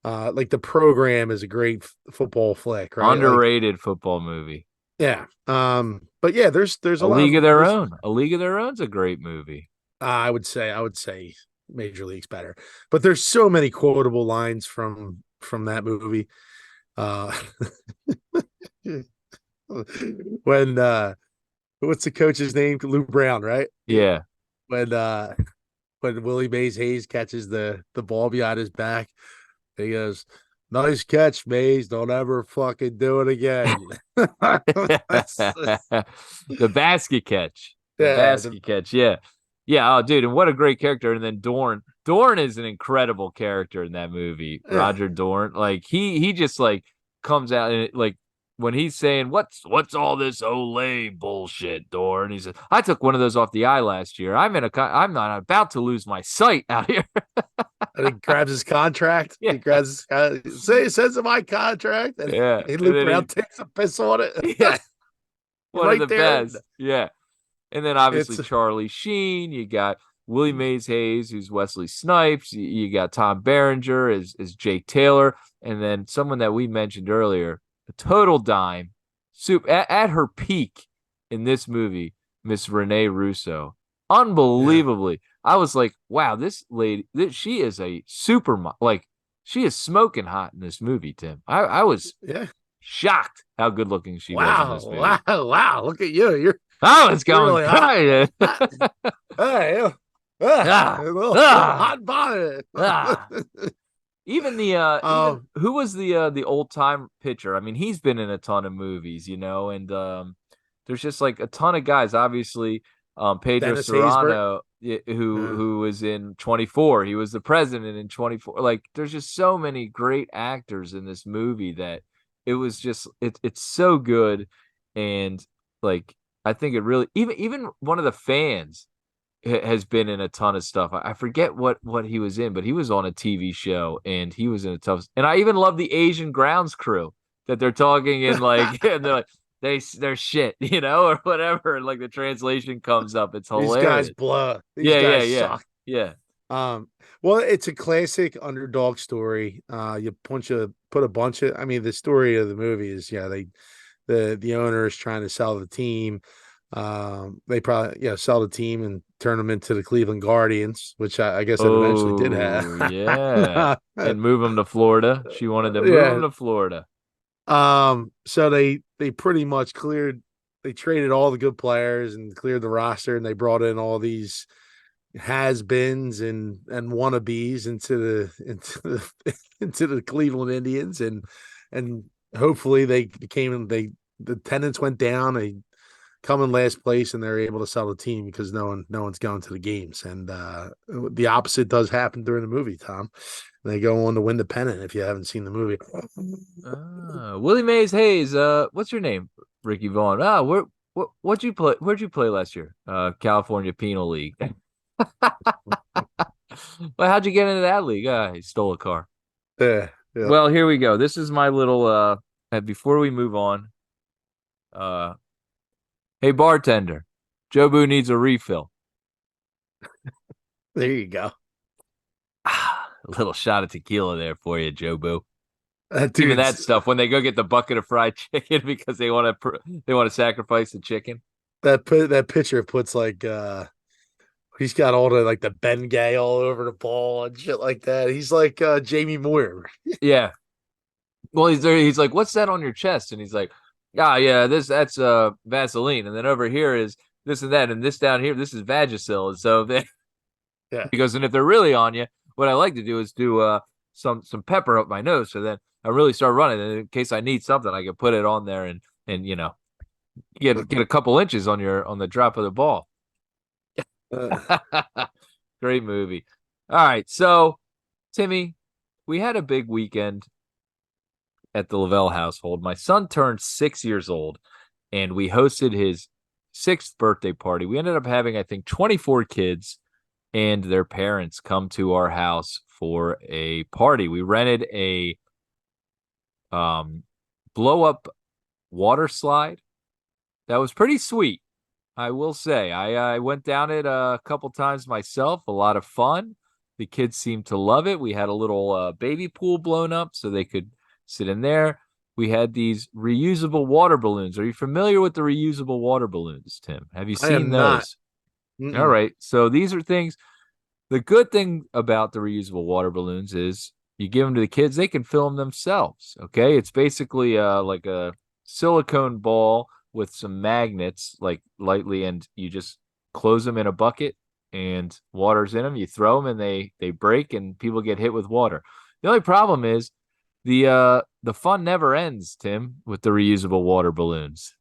like The Program is a great football flick, right? Underrated football movie. Yeah. But yeah, there's A a lot League of of Their Own. A League of Their Own's a great movie. I would say Major League's better. But there's so many quotable lines from that movie. When what's the coach's name? Lou Brown, right? Yeah. When Willie Mays Hayes catches the ball behind his back, he goes, "Nice catch, Mays. Don't ever fucking do it again." The basket catch. The Yeah, basket catch. Yeah. Yeah. Oh, dude. And what a great character. And then Dorn. Dorn is an incredible character in that movie. yeah. Roger Dorn. Like he just like comes out and like when he's saying, what's all this Olay bullshit, Dorn? He said, I took one of those off the eye last year. I'm not about to lose my sight out here. And he grabs his contract. Yeah. He grabs his says in my contract, and Yeah. Luke Brown takes a piss on it. Yeah. One Right of the there. best. Yeah. And then obviously It's Charlie Sheen. You got Willie Mays Hayes, who's Wesley Snipes. You got Tom Berenger as Jake Taylor. And then someone that we mentioned earlier, a total dime. At her peak in this movie, Miss Renee Russo. Unbelievably. I was like, wow, this lady, she is a she is smoking hot in this movie, Tim. I was yeah. shocked how good looking she was in this movie. Wow! Look at you. I was going really hot. Hey, Ah, a little ah, hot body. ah. Even the even Um, who was the old time pitcher? I mean, he's been in a ton of movies, and there's just like a ton of guys. Obviously, Pedro Dennis Haysbert. Serrano, who Yeah. who was in 24. He was the president in 24. Like, there's just so many great actors in this movie that it's so good, and like I think it really even one of the fans has been in a ton of stuff. I forget what he was in, but he was on a TV show and he was in a tough. And I even love the Asian grounds crew that they're talking in like and they're like they're shit, or whatever. And like the translation comes up. It's These guys hilarious. blow. These Yeah, yeah, guys yeah, suck. yeah. Um, well, it's a classic underdog story. You put a bunch of. I mean, the story of the movie is the owner is trying to sell the team. They probably sell the team and turn them into the Cleveland Guardians, which I guess it eventually did Oh have. yeah, and move him to Florida. She wanted to move him Yeah. to Florida. So they pretty much cleared. They traded all the good players and cleared the roster, and they brought in all these has-beens and wannabes into the Cleveland Indians, and hopefully the attendance went down. They come in last place and they're able to sell the team because no one's going to the games. And the opposite does happen during the movie, Tom. They go on to win the pennant if you haven't seen the movie. Willie Mays Hayes. What's your name? Ricky Vaughn. What'd you play? Where'd you play last year? California Penal League. Well, how'd you get into that league? He stole a car. Yeah, yeah. Well, here we go. This is my little before we move on. Uh hey bartender, Jobu needs a refill. There you go. A little shot of tequila there for you, Jobu. That Even that dude's stuff when they go get the bucket of fried chicken because they want to sacrifice the chicken. that picture puts like he's got all the like the Bengay all over the ball and shit like that. He's like Jamie Moore. Yeah. Well, he's there. He's like, "What's that on your chest?" And he's like, "Ah, yeah, that's Vaseline." And then over here is this and that, and this down here, this is Vagisil. And so they, Yeah. he goes, and if they're really on you, what I like to do is do some pepper up my nose, so then I really start running. And in case I need something, I can put it on there and get a couple inches on the drop of the ball. Uh, Great movie. All right, so Timmy, we had a big weekend at the Lavelle household. My son turned 6 years old, and we hosted his sixth birthday party. We ended up having, I think, 24 kids and their parents come to our house for a party. We rented a um, blow up water slide that was pretty sweet. I will say, I went down it a couple times myself. A lot of fun. The kids seemed to love it. We had a little baby pool blown up so they could sit in there. We had these reusable water balloons. Are you familiar with the reusable water balloons, Tim? Have you I seen am not. those? All Mm-mm. right. So these are things. The good thing about the reusable water balloons is you give them to the kids, they can fill them themselves. Okay. It's basically like a silicone ball with some magnets, like lightly, and you just close them in a bucket and water's in them. You throw them and they break and people get hit with water. The only problem is the fun never ends, Tim, with the reusable water balloons.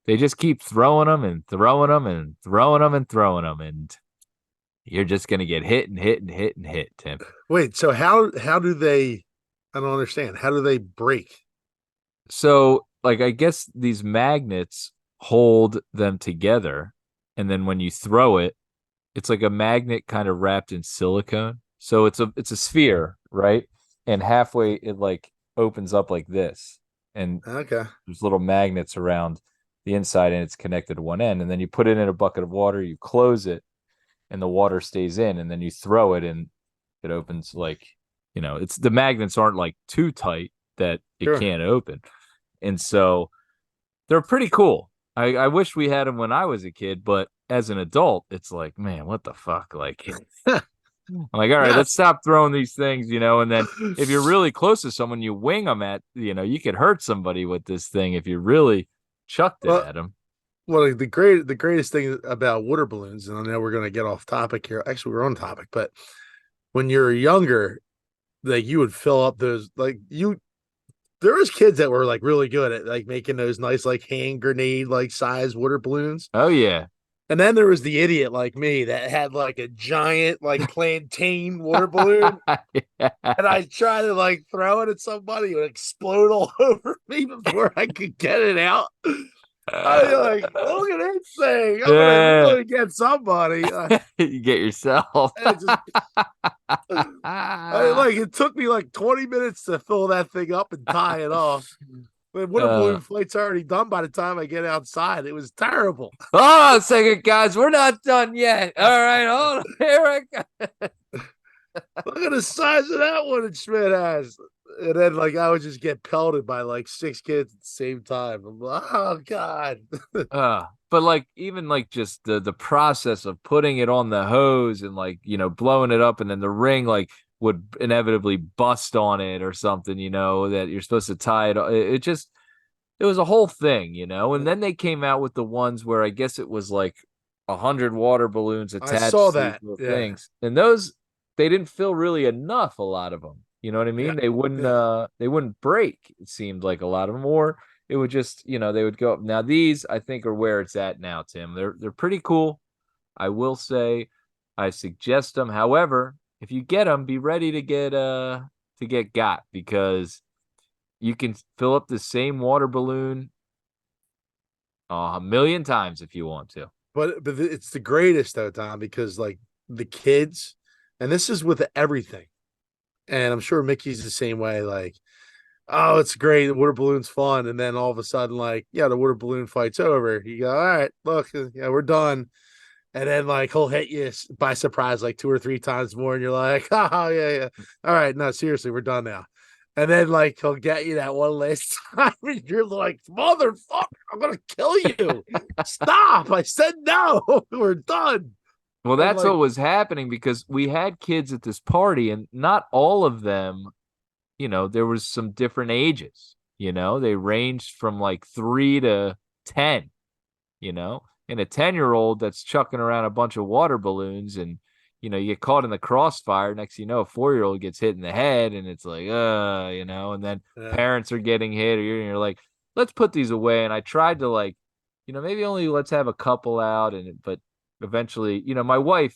They just keep throwing them and throwing them and throwing them and throwing them, and you're just gonna get hit and hit and hit and hit, Tim. Wait, so how do they I don't understand. How do they break? So, like, I guess these magnets hold them together, and then when you throw it, it's like a magnet kind of wrapped in silicone. So it's a sphere, right? And halfway it like opens up like this, and Okay. there's little magnets around the inside, and it's connected to one end. And then you put it in a bucket of water, you close it, and the water stays in, and then you throw it, and it opens like it's the magnets aren't like too tight that it Sure. can't open, and so they're pretty cool. I wish we had them when I was a kid, but as an adult, it's like, man, what the fuck? Like, I'm like, all right, let's Yes. stop throwing these things, and then if you're really close to someone, you wing them at, you could hurt somebody with this thing if you really chucked it Well, at them. well, the greatest thing about water balloons, and I know we're going to get off topic here. Actually, we're on topic, but when you're younger, like you would fill up those like you there was kids that were like really good at like making those nice like hand grenade like size water balloons. Oh yeah. And then there was the idiot like me that had like a giant like plantain water balloon. And I tried to like throw it at somebody, it would explode all over me before I could get it out. I like, look at this thing. I'm gonna Yeah. really get somebody. You get yourself. I just like it took me like 20 minutes to fill that thing up and tie it off. But water uh, balloon flight's already done by the time I get outside. It was terrible. hold on a second, guys. We're not done yet. All right, hold on. Here I go. Look at the size of that one that Schmidt has. And then like I would just get pelted by like 6 kids at the same time. I'm like, oh God. But like even like just the process of putting it on the hose and like blowing it up and then the ring like would inevitably bust on it or something, that you're supposed to tie it. It just it was a whole thing, and then they came out with the ones where I guess it was like 100 water balloons I saw attached to these that. little Yeah. things, and those they didn't fill really enough. A lot of them, you know what I Yeah. mean? They wouldn't break. It seemed like a lot of them, or it would just they would go up. Now these I think are where it's at now, Tim. They're pretty cool. I will say, I suggest them. However, if you get them, be ready to get got because you can fill up the same water balloon a million times if you want to. But it's the greatest though, Tom, because like the kids, and this is with everything, and I'm sure Mickey's the same way. Like, oh, it's great, the water balloon's fun, and then all of a sudden, like, yeah, the water balloon fight's over. You go, all right, look, yeah, we're done, and then like he'll hit you by surprise like 2 or 3 times more, and you're like, oh yeah, yeah, all right, no, seriously, we're done now. And then like he'll get you that one last time, and you're like, motherfucker, I'm gonna kill you. Stop. I said no. We're done. Well, And that's like, what was happening because we had kids at this party and not all of them, there was some different ages, they ranged from like 3 to 10, and a 10-year-old that's chucking around a bunch of water balloons and, you get caught in the crossfire. Next, a 4-year-old gets hit in the head and it's like, and then yeah. parents are getting hit or you're like, let's put these away. And I tried to like, maybe only let's have a couple out. But eventually, my wife,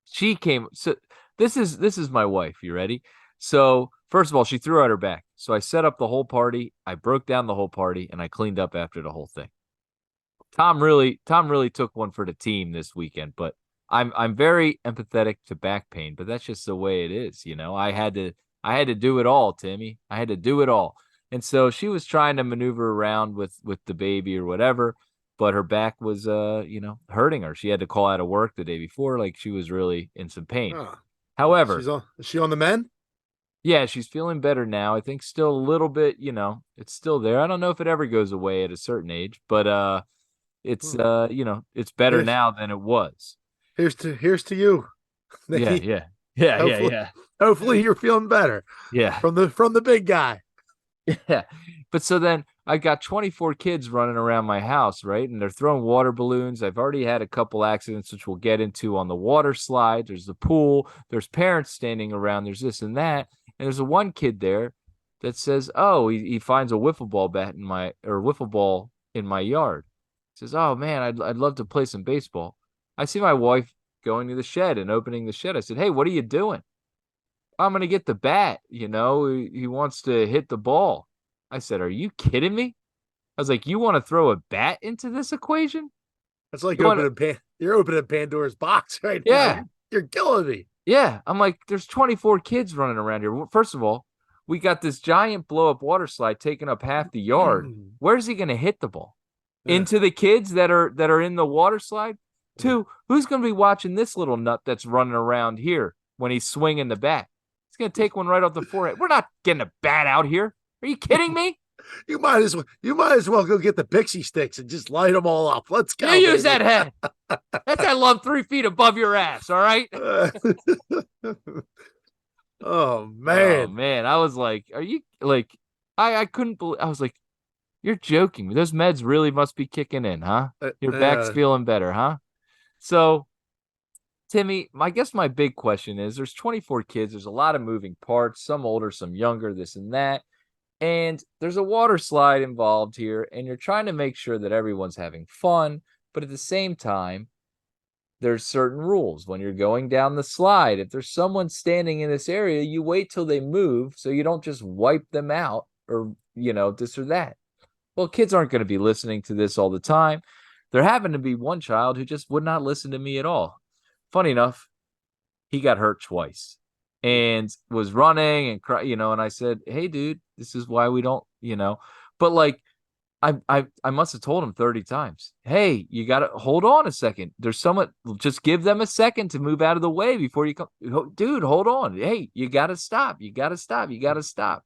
she came. So this is my wife. You ready? So first of all, she threw out her back. So I set up the whole party. I broke down the whole party and I cleaned up after the whole thing. Tom really took one for the team this weekend, but I'm very empathetic to back pain, but that's just the way it is, I had to do it all, Timmy. I had to do it all. And so she was trying to maneuver around with the baby or whatever, but her back was hurting her. She had to call out of work the day before, like she was really in some pain. Oh, However, she's on. Is she on the men? yeah, she's feeling better now. I think still a little bit, it's still there. I don't know if it ever goes away at a certain age, but it's Hmm. it's better Here's now than it was. here's to you, Yeah, Nikki. yeah. Yeah, yeah, Hopefully, yeah. hopefully you're feeling better Yeah. from the big guy. Yeah. But so then I got 24 kids running around my house, right? And they're throwing water balloons. I've already had a couple accidents, which we'll get into on the water slide. There's the pool. There's parents standing around. There's this and that. And there's a one kid there that says, oh, he finds a wiffle ball bat or wiffle ball in my yard. He says, oh man, I'd love to play some baseball. I see my wife going to the shed and opening the shed. I said, hey, what are you doing? I'm gonna get the bat. He wants to hit the ball. I said, "Are you kidding me?" I was like, "You want to throw a bat into this equation? That's like You want to?" you're opening Pandora's box right now. Yeah, You're killing me. yeah. I'm like, "There's 24 kids running around here." First of all, we got this giant blow up water slide taking up half the yard. Where's he gonna hit the ball? Yeah. Into the kids that are in the water slide? Two, who's gonna be watching this little nut that's running around here when he's swinging the bat? He's gonna take one right off the forehead. We're not getting a bat out here. Are you kidding me? You might as well go get the pixie sticks and just light them all up. Let's You go, use baby. that head. That's that lump 3 feet above your ass, all right? Oh Oh man. man. I was like, are you like I couldn't believe I was like, you're joking me. Those meds really must be kicking in, huh? Your back's Uh, feeling better, huh? So Timmy, I guess my big question is there's 24 kids. There's a lot of moving parts, some older, some younger, this and that. And there's a water slide involved here. And you're trying to make sure that everyone's having fun. But at the same time, there's certain rules when you're going down the slide. If there's someone standing in this area, you wait till they move so you don't just wipe them out or, this or that. Well, kids aren't going to be listening to this all the time. There happened to be one child who just would not listen to me at all. Funny enough, he got hurt twice and was running and and I said, "Hey, dude, this is why we don't, but like, I must have told him 30 times, hey, you got to hold on a second. There's someone, just give them a second to move out of the way before you come. Dude, hold on. Hey, you got to stop. You got to stop. You got to stop.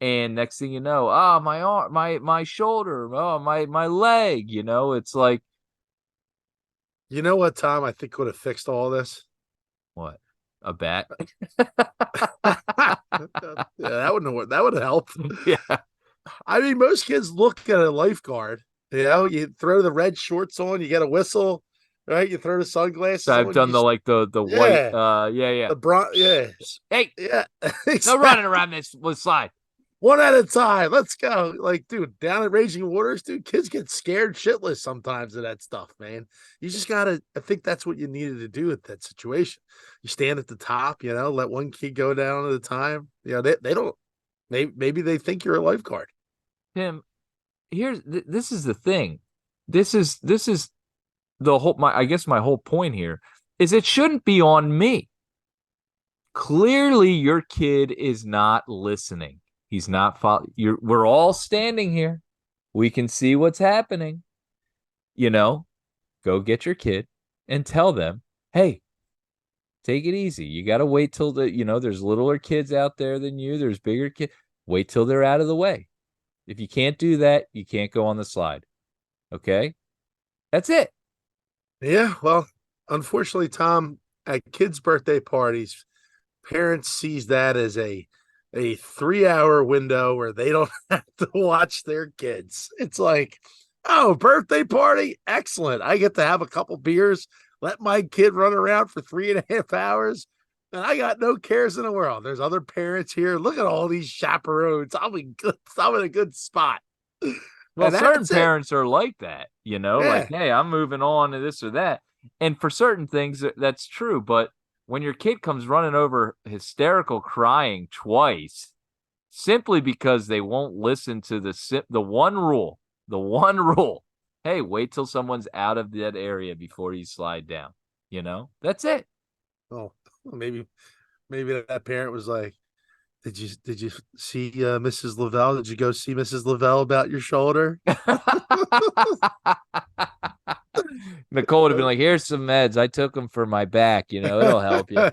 And next thing you know, my arm, my shoulder, my leg, it's like, You know what, Tom, I think would have fixed all this? what? A bat? Yeah, that would have helped. Yeah. I mean, most kids look at a lifeguard. You throw the red shorts on, you get a whistle, right? You throw the sunglasses. So I've done the white, the bronze, yeah, hey, yeah. no running around this slide. One at a time. Let's go. Like, dude, down at Raging Waters, dude, kids get scared shitless sometimes of that stuff, man. You just gotta. I think that's what you needed to do at that situation. You stand at the top, let one kid go down at a time. They don't. Maybe they think you're a lifeguard. Tim, this is the thing. This is the whole, I guess my whole point here is it shouldn't be on me. Clearly your kid is not listening. He's not following. We're all standing here. We can see what's happening. Go get your kid and tell them, hey, take it easy. You got to wait till there's littler kids out there than you. There's bigger kids. Wait till they're out of the way. If you can't do that, you can't go on the slide. Okay? That's it. Yeah, well, unfortunately, Tom, at kids' birthday parties, parents sees that as a 3-hour window where they don't have to watch their kids. It's like, oh, birthday party, excellent. I get to have a couple beers, let my kid run around for 3.5 hours, and I got no cares in the world. There's other parents here. Look at all these chaperones. I'm in a good spot. Well, certain parents are like that, like, hey, I'm moving on to this or that. And for certain things, that's true. But when your kid comes running over hysterical crying twice, simply because they won't listen to the one rule, hey, wait till someone's out of that area before you slide down. That's it. Oh, maybe that parent was like, Did you see Mrs. Lavelle? Did you go see Mrs. Lavelle about your shoulder? Nicole would have been like, here's some meds. I took them for my back. It'll help you.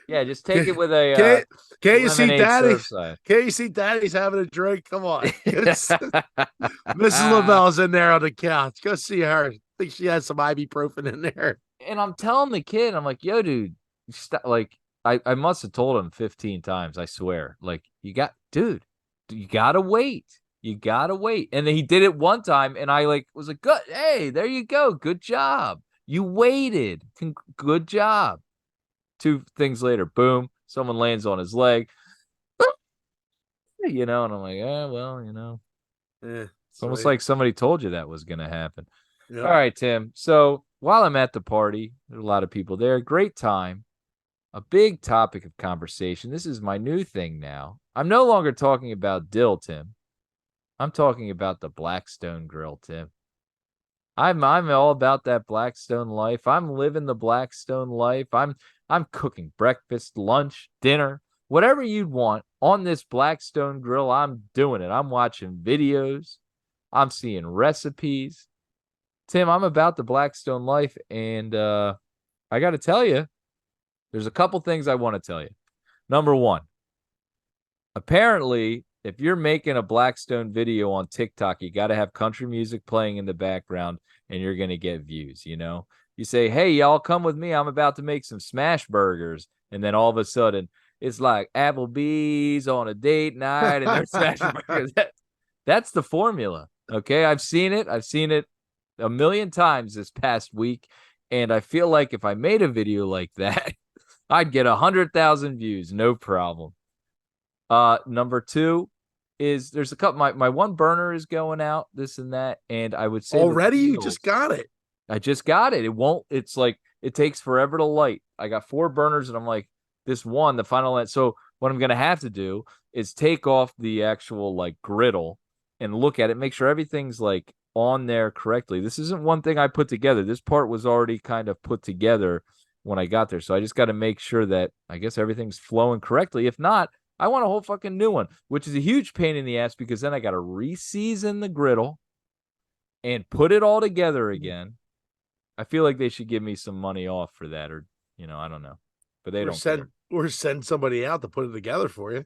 Yeah, just take it with a can't you see Daddy? Surfside. Can't you see Daddy's having a drink? Come on. Mrs. Lavelle's in there on the couch. Go see her. I think she has some ibuprofen in there. And I'm telling the kid, I'm like, yo, dude, stop. Like, I must have told him 15 times, I swear. Like, you got to wait. You got to wait. And then he did it one time, and I was like, good. Hey, there you go. Good job. You waited. Good job. 2 things later, boom, someone lands on his leg. And I'm like, well, it's almost like somebody told you that was going to happen. Yep. All right, Tim. So while I'm at the party, there's a lot of people there. Great time. A big topic of conversation. This is my new thing now. I'm no longer talking about dill, Tim. I'm talking about the Blackstone Grill, Tim. I'm all about that Blackstone life. I'm living the Blackstone life. I'm cooking breakfast, lunch, dinner, whatever you'd want on this Blackstone Grill. I'm doing it. I'm watching videos. I'm seeing recipes. Tim, I'm about the Blackstone life, and I got to tell you, there's a couple things I want to tell you. Number one, apparently, if you're making a Blackstone video on TikTok, you got to have country music playing in the background, and you're going to get views, You say, hey, y'all, come with me. I'm about to make some smash burgers. And then all of a sudden, it's like Applebee's on a date night, and they're smashing burgers. That's the formula, okay? I've seen it. I've seen it a million times this past week, And I feel like if I made a video like that, I'd get 100,000 views, no problem. Number two is there's a couple. My one burner is going out, this and that, and I would say the Already, you just wheels. got it. I just got it. It won't. It's like it takes forever to light. I got four burners, and I'm like this one, the final end. So what I'm gonna have to do is take off the actual like griddle and look at it, make sure everything's like on there correctly. This isn't one thing I put together. This part was already kind of put together when I got there. So I just got to make sure that I guess everything's flowing correctly. If not, I want a whole fucking new one, which is a huge pain in the ass because then I got to re-season the griddle and put it all together again. I feel like they should give me some money off for that, or I don't know, but they don't care. Or send somebody out to put it together for you.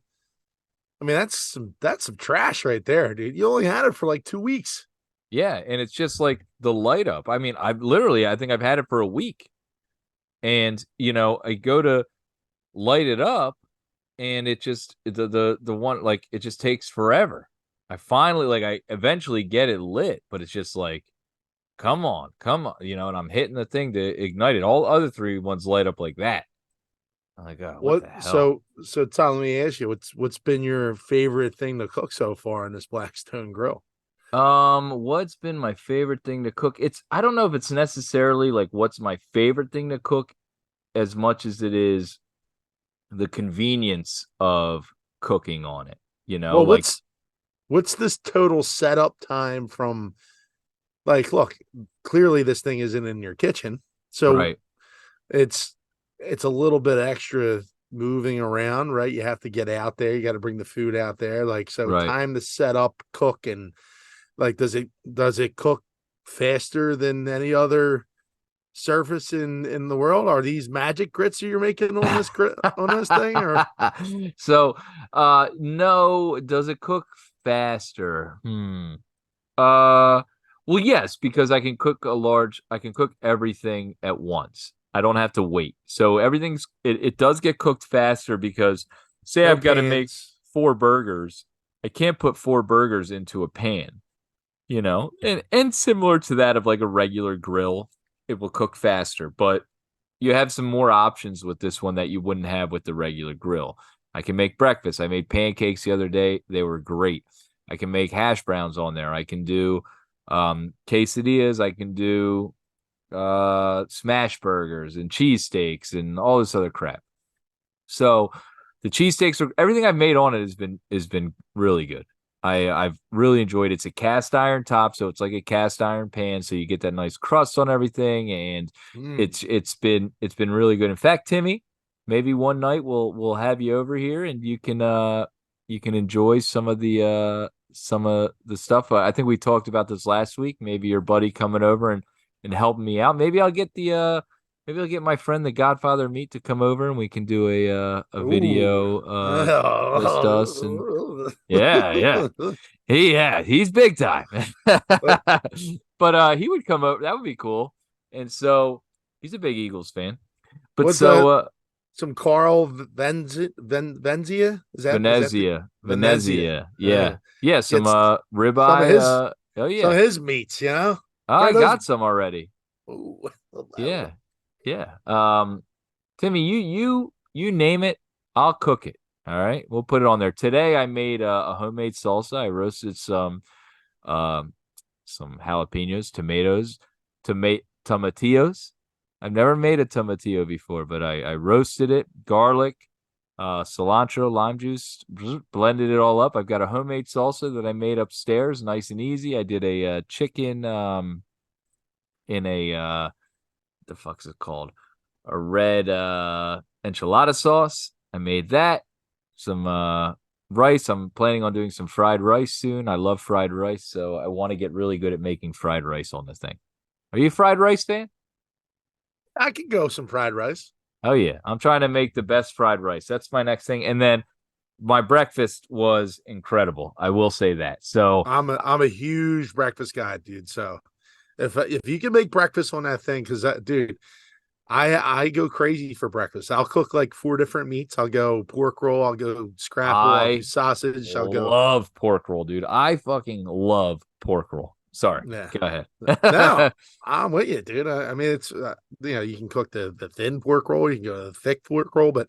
I mean, that's some trash right there, dude. You only had it for like 2 weeks. Yeah, and it's just like the light up. I mean, I think I've had it for a week, and I go to light it up, and it just the one like it just takes forever. I eventually get it lit, but it's just like, come on, and I'm hitting the thing to ignite it. All other three ones light up like that. I'm like, oh, what What the hell? so Tom, let me ask you, what's been your favorite thing to cook so far on this Blackstone Grill? What's been my favorite thing to cook? I don't know if it's necessarily like what's my favorite thing to cook as much as it is the convenience of cooking on it. Well, Like what's this total setup time from, like, look, clearly this thing isn't in your kitchen. So right, it's it's a little bit extra moving around, right? You have to get out there, you got to bring the food out there. Like, so right. time to set up, cook, and like does it cook faster than any other surface in the world? Are these magic grits you're making on this thing, or So, no, does it cook faster? Uh, well, yes, because I can cook everything at once. I don't have to wait. So it does get cooked faster because say no I've got to make pans? four burgers, I can't put four burgers into a pan, and similar to that of like a regular grill, it will cook faster, but you have some more options with this one that you wouldn't have with the regular grill. I can make breakfast. I made pancakes the other day. They were great. I can make hash browns on there. I can do quesadillas. I can do smash burgers and cheesesteaks and all this other crap. So the cheesesteaks are everything I've made on it has been really good. I've really enjoyed it. It's a cast iron top, so it's like a cast iron pan, so you get that nice crust on everything, and Mm. it's been really good. In fact, Timmy, maybe one night we'll have you over here and you can enjoy some of the stuff. I think we talked about this last week. Maybe your buddy coming over and helping me out. Maybe I'll get my friend the Godfather Meat to come over and we can do a Ooh. video just us and yeah. He's big time. What But he would come over. That would be cool. And so he's a big Eagles fan. But what's so some Carl Venzia? Is that the Venezia? Venezia. Uh, Yeah. Yeah, some get some of ribeye his oh some of yeah. his meats, Try I those. got some already. Ooh, Yeah. Yeah. Timmy, you name it, I'll cook it. All right. We'll put it on there. Today I made a homemade salsa. I roasted um some jalapenos, tomatoes, tomatillos. I've never made a tomatillo before, but I roasted it, garlic, cilantro, lime juice, blended it all up. I've got a homemade salsa that I made upstairs, nice and easy. I did a chicken in a the fuck's it called? A red enchilada sauce. I made that. Some rice. I'm planning on doing some fried rice soon. I love fried rice, so I want to get really good at making fried rice on this thing. Are you a fried rice fan? I could go some fried rice. Oh yeah. I'm trying to make the best fried rice. That's my next thing. And then my breakfast was incredible. I will say that. So I'm a huge breakfast guy, dude. So if you can make breakfast on that thing, because that dude, I go crazy for breakfast. I'll cook like four different meats. I'll go pork roll. I'll go scrapple. I'll do I sausage. I'll go. love pork roll, dude. I fucking love pork roll. Sorry. Yeah. Go ahead. No, I'm with you, dude. I mean, it's you can cook the thin pork roll, you can go the thick pork roll, but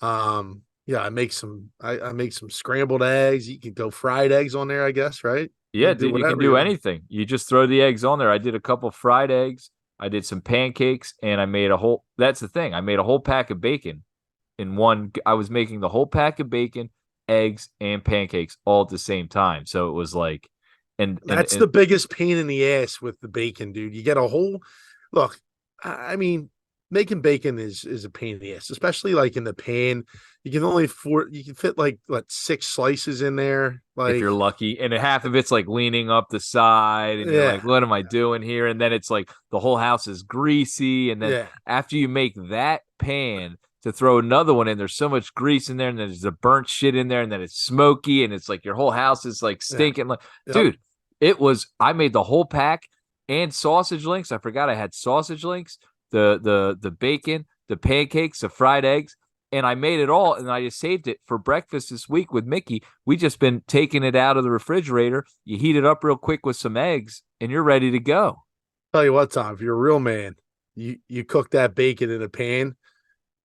yeah, I make some scrambled eggs. You can go fried eggs on there, I guess, right? You Yeah, can do dude, you can whatever do you want. anything. You just throw the eggs on there. I did a couple fried eggs. I did some pancakes, and I made a whole. That's the thing. I made a whole pack of bacon in one. I was making the whole pack of bacon, eggs, and pancakes all at the same time. So it was like, That's and the biggest pain in the ass with the bacon, dude. You get a whole look. I mean, making bacon is a pain in the ass, especially like in the pan. You can fit like what 6 slices in there. if you're Like, lucky, and half of it's like leaning up the side, and you're like, yeah, what am I doing here? And then it's like the whole house is greasy, and then yeah, after you make that pan to throw another one in, there's so much grease in there, and then there's the burnt shit in there, and then it's smoky, and it's like your whole house is like yeah, stinking. Like, yep. dude, I made the whole pack and sausage links. I forgot I had sausage links, the bacon, the pancakes, the fried eggs, and I made it all, and I just saved it for breakfast this week with Mickey. We just been taking it out of the refrigerator. You heat it up real quick with some eggs, and you're ready to go. Tell you what, Tom, if you're a real man, you cook that bacon in a pan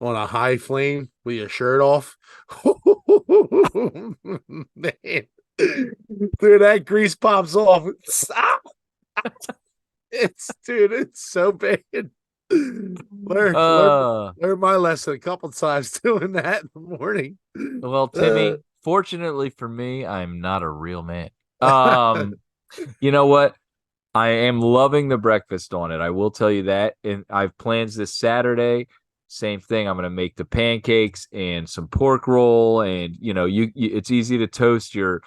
on a high flame with your shirt off. Man, dude, that grease pops off. It's so bad. Learn, learn, Uh, learn my lesson a couple times doing that in the morning. well, Uh, Timmy, fortunately for me, I'm not a real man. Um, you know what? I am loving the breakfast on it. I will tell you that. And I've plans this Saturday. Same thing. I'm going to make the pancakes and some pork roll. And, it's easy to toast your,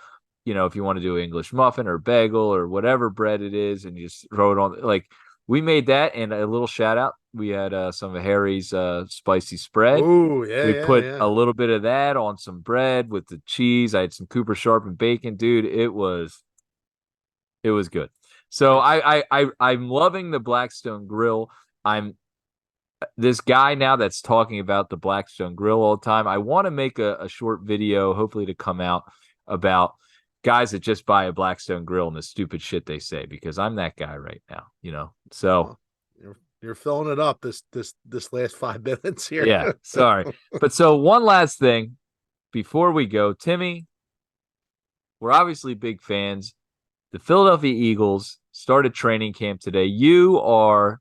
if you want to do English muffin or bagel or whatever bread it is, and you just throw it on. Like, we made that. And a little shout out. We had some of Harry's spicy spread. oh yeah, We yeah, put yeah. a little bit of that on some bread with the cheese. I had some Cooper Sharp and bacon. Dude, it was good. So Nice. I'm loving the Blackstone Grill. I'm this guy now that's talking about the Blackstone Grill all the time. I want to make a short video, hopefully to come out, about guys that just buy a Blackstone Grill and the stupid shit they say, because I'm that guy right now. So Well, you're filling it up this last 5 minutes here. yeah, sorry. But so one last thing before we go, Timmy, we're obviously big fans. The Philadelphia Eagles started training camp today. You are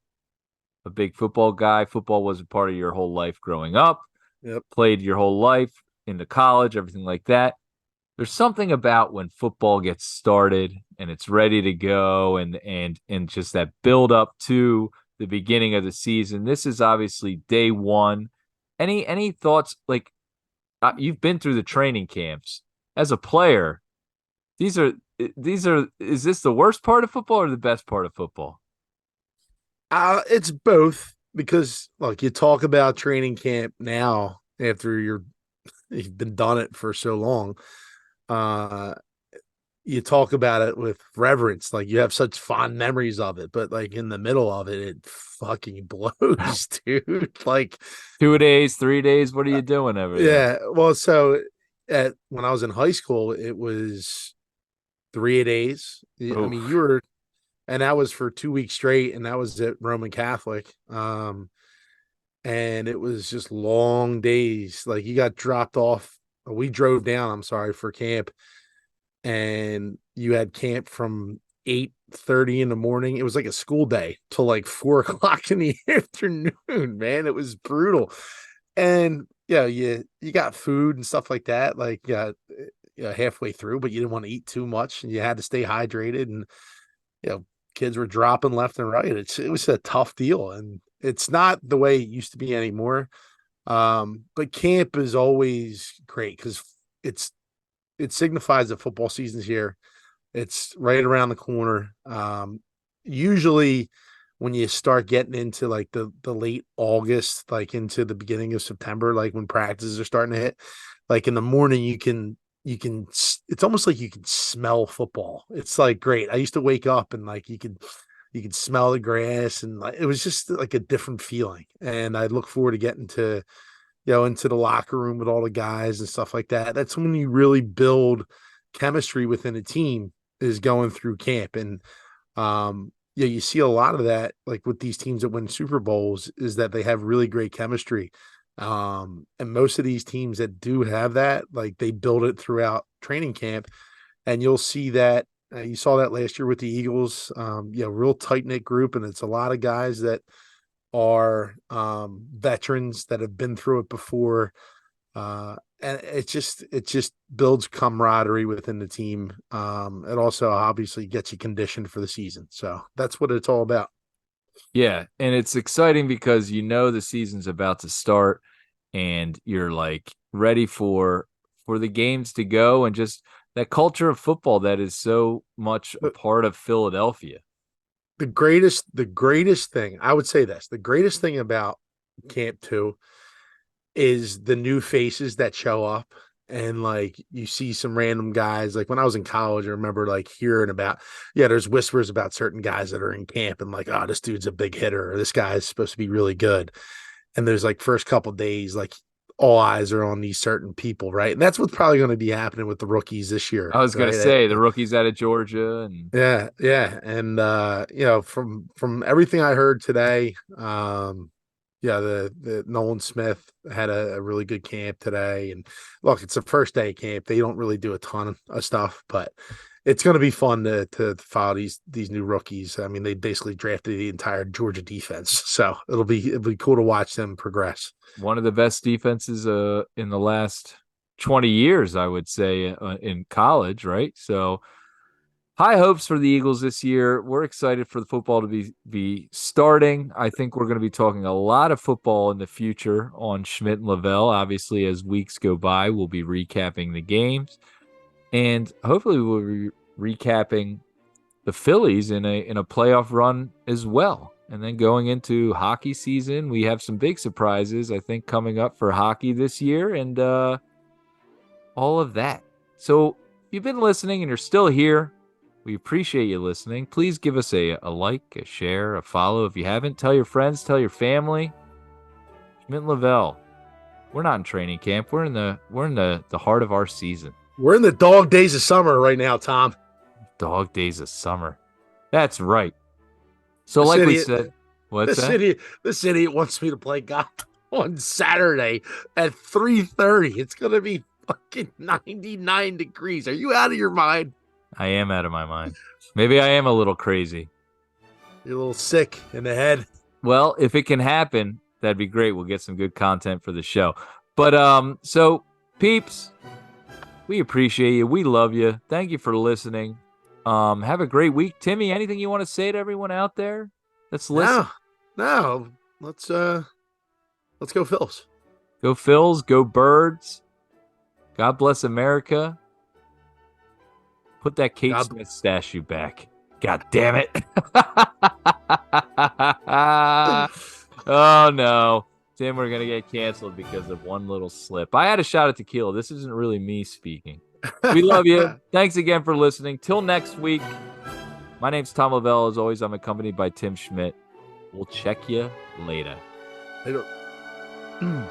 a big football guy. Football was a part of your whole life growing up, Yep. played your whole life into college, everything like that. There's something about when football gets started and it's ready to go, and just that build up to the beginning of the season. This is obviously day one. Any thoughts, like, you've been through the training camps as a player? These are is this the worst part of football or the best part of football? It's both because look, you talk about training camp now after you've been done it for so long. Uh you talk about it with reverence, like you have such fond memories of it, but like in the middle of it, it fucking blows, dude. Like, 2 days, 3 days, what are you doing over there? yeah. Well, so at when I was in high school, it was 3 days. I mean, you Oof. were, and that was for 2 weeks straight, and that was at Roman Catholic. And it was just long days. Like you got dropped off. We drove down, I'm sorry, for camp, and you had camp from 8:30 in the morning. It was like a school day till like 4 o'clock in the afternoon, man. It was brutal. And yeah, you got food and stuff like that, like halfway through, but you didn't want to eat too much and you had to stay hydrated. And you know, kids were dropping left and right. It was a tough deal, and it's not the way it used to be anymore. But camp is always great because it's it signifies that football season's here. It's right around the corner. Usually when you start getting into like the late August, like into the beginning of September, like when practices are starting to hit, like in the morning, it's almost like you can smell football. It's like great. I used to wake up and like you could smell the grass, and like, it was just like a different feeling. And I look forward to getting to into the locker room with all the guys and stuff like that. That's when you really build chemistry within a team, is going through camp. And Yeah, you see a lot of that, like with these teams that win Super Bowls, is that they have really great chemistry. And most of these teams that do have that, like they build it throughout training camp, and you'll see that. You saw that last year with the Eagles. Real tight knit group, and it's a lot of guys that are veterans that have been through it before. And it just builds camaraderie within the team. It also obviously gets you conditioned for the season. So that's what it's all about. Yeah, and it's exciting because you know the season's about to start and you're like ready for the games to go and just that culture of football that is so much a The, part of Philadelphia. the greatest thing, I would say this, the greatest thing about Camp 2 is the new faces that show up. And like you see some random guys, like when I was in college, I remember like hearing about, there's whispers about certain guys that are in camp and like, oh, this dude's a big hitter, or this guy's supposed to be really good. And there's like first couple days, like all eyes are on these certain people, right? And that's what's probably going to be happening with the rookies this year, I was gonna right? say the rookies out of Georgia and Yeah. And from everything I heard today, the Nolan Smith had a really good camp today. And look, it's the first day of camp. They don't really do a ton of stuff, but it's going to be fun to follow these new rookies. I mean, they basically drafted the entire Georgia defense, so it'll be cool to watch them progress. one of the best defenses in the last 20 years, I would say, in college, right? So high hopes for the Eagles this year. We're excited for the football to be starting. I think we're going to be talking a lot of football in the future on Schmidt and Lavelle. Obviously, as weeks go by, we'll be recapping the games, and hopefully, we'll be recapping the Phillies in a playoff run as well. And then going into hockey season, we have some big surprises, I think, coming up for hockey this year, and all of that. So, if you've been listening and you're still here, we appreciate you listening. Please give us a like, a share, a follow. If you haven't, tell your friends, tell your family. Schmidt and Lavelle. We're not in training camp. We're in the heart of our season. We're in the dog days of summer right now, Tom. Dog days of summer. That's right. So, This like we idiot, said, what's this that? idiot, this idiot wants me to play golf on Saturday at 3:30. It's gonna be fucking 99 degrees. Are you out of your mind? I am out of my mind. Maybe I am a little crazy. You're a little sick in the head. Well, if it can happen, that'd be great. We'll get some good content for the show. But so peeps, we appreciate you. We love you. Thank you for listening. Have a great week. Timmy, anything you want to say to everyone out there that's listening? No. Let's go Phils. Go Phils, go Birds. God bless America. Put that Kate God, Smith statue back. God damn it. Oh no. Tim, we're gonna get canceled because of one little slip. I had a shot at tequila. This isn't really me speaking. We love you. Thanks again for listening. Till next week. My name's Tom Lavelle. As always, I'm accompanied by Tim Schmidt. We'll check you later. They don't.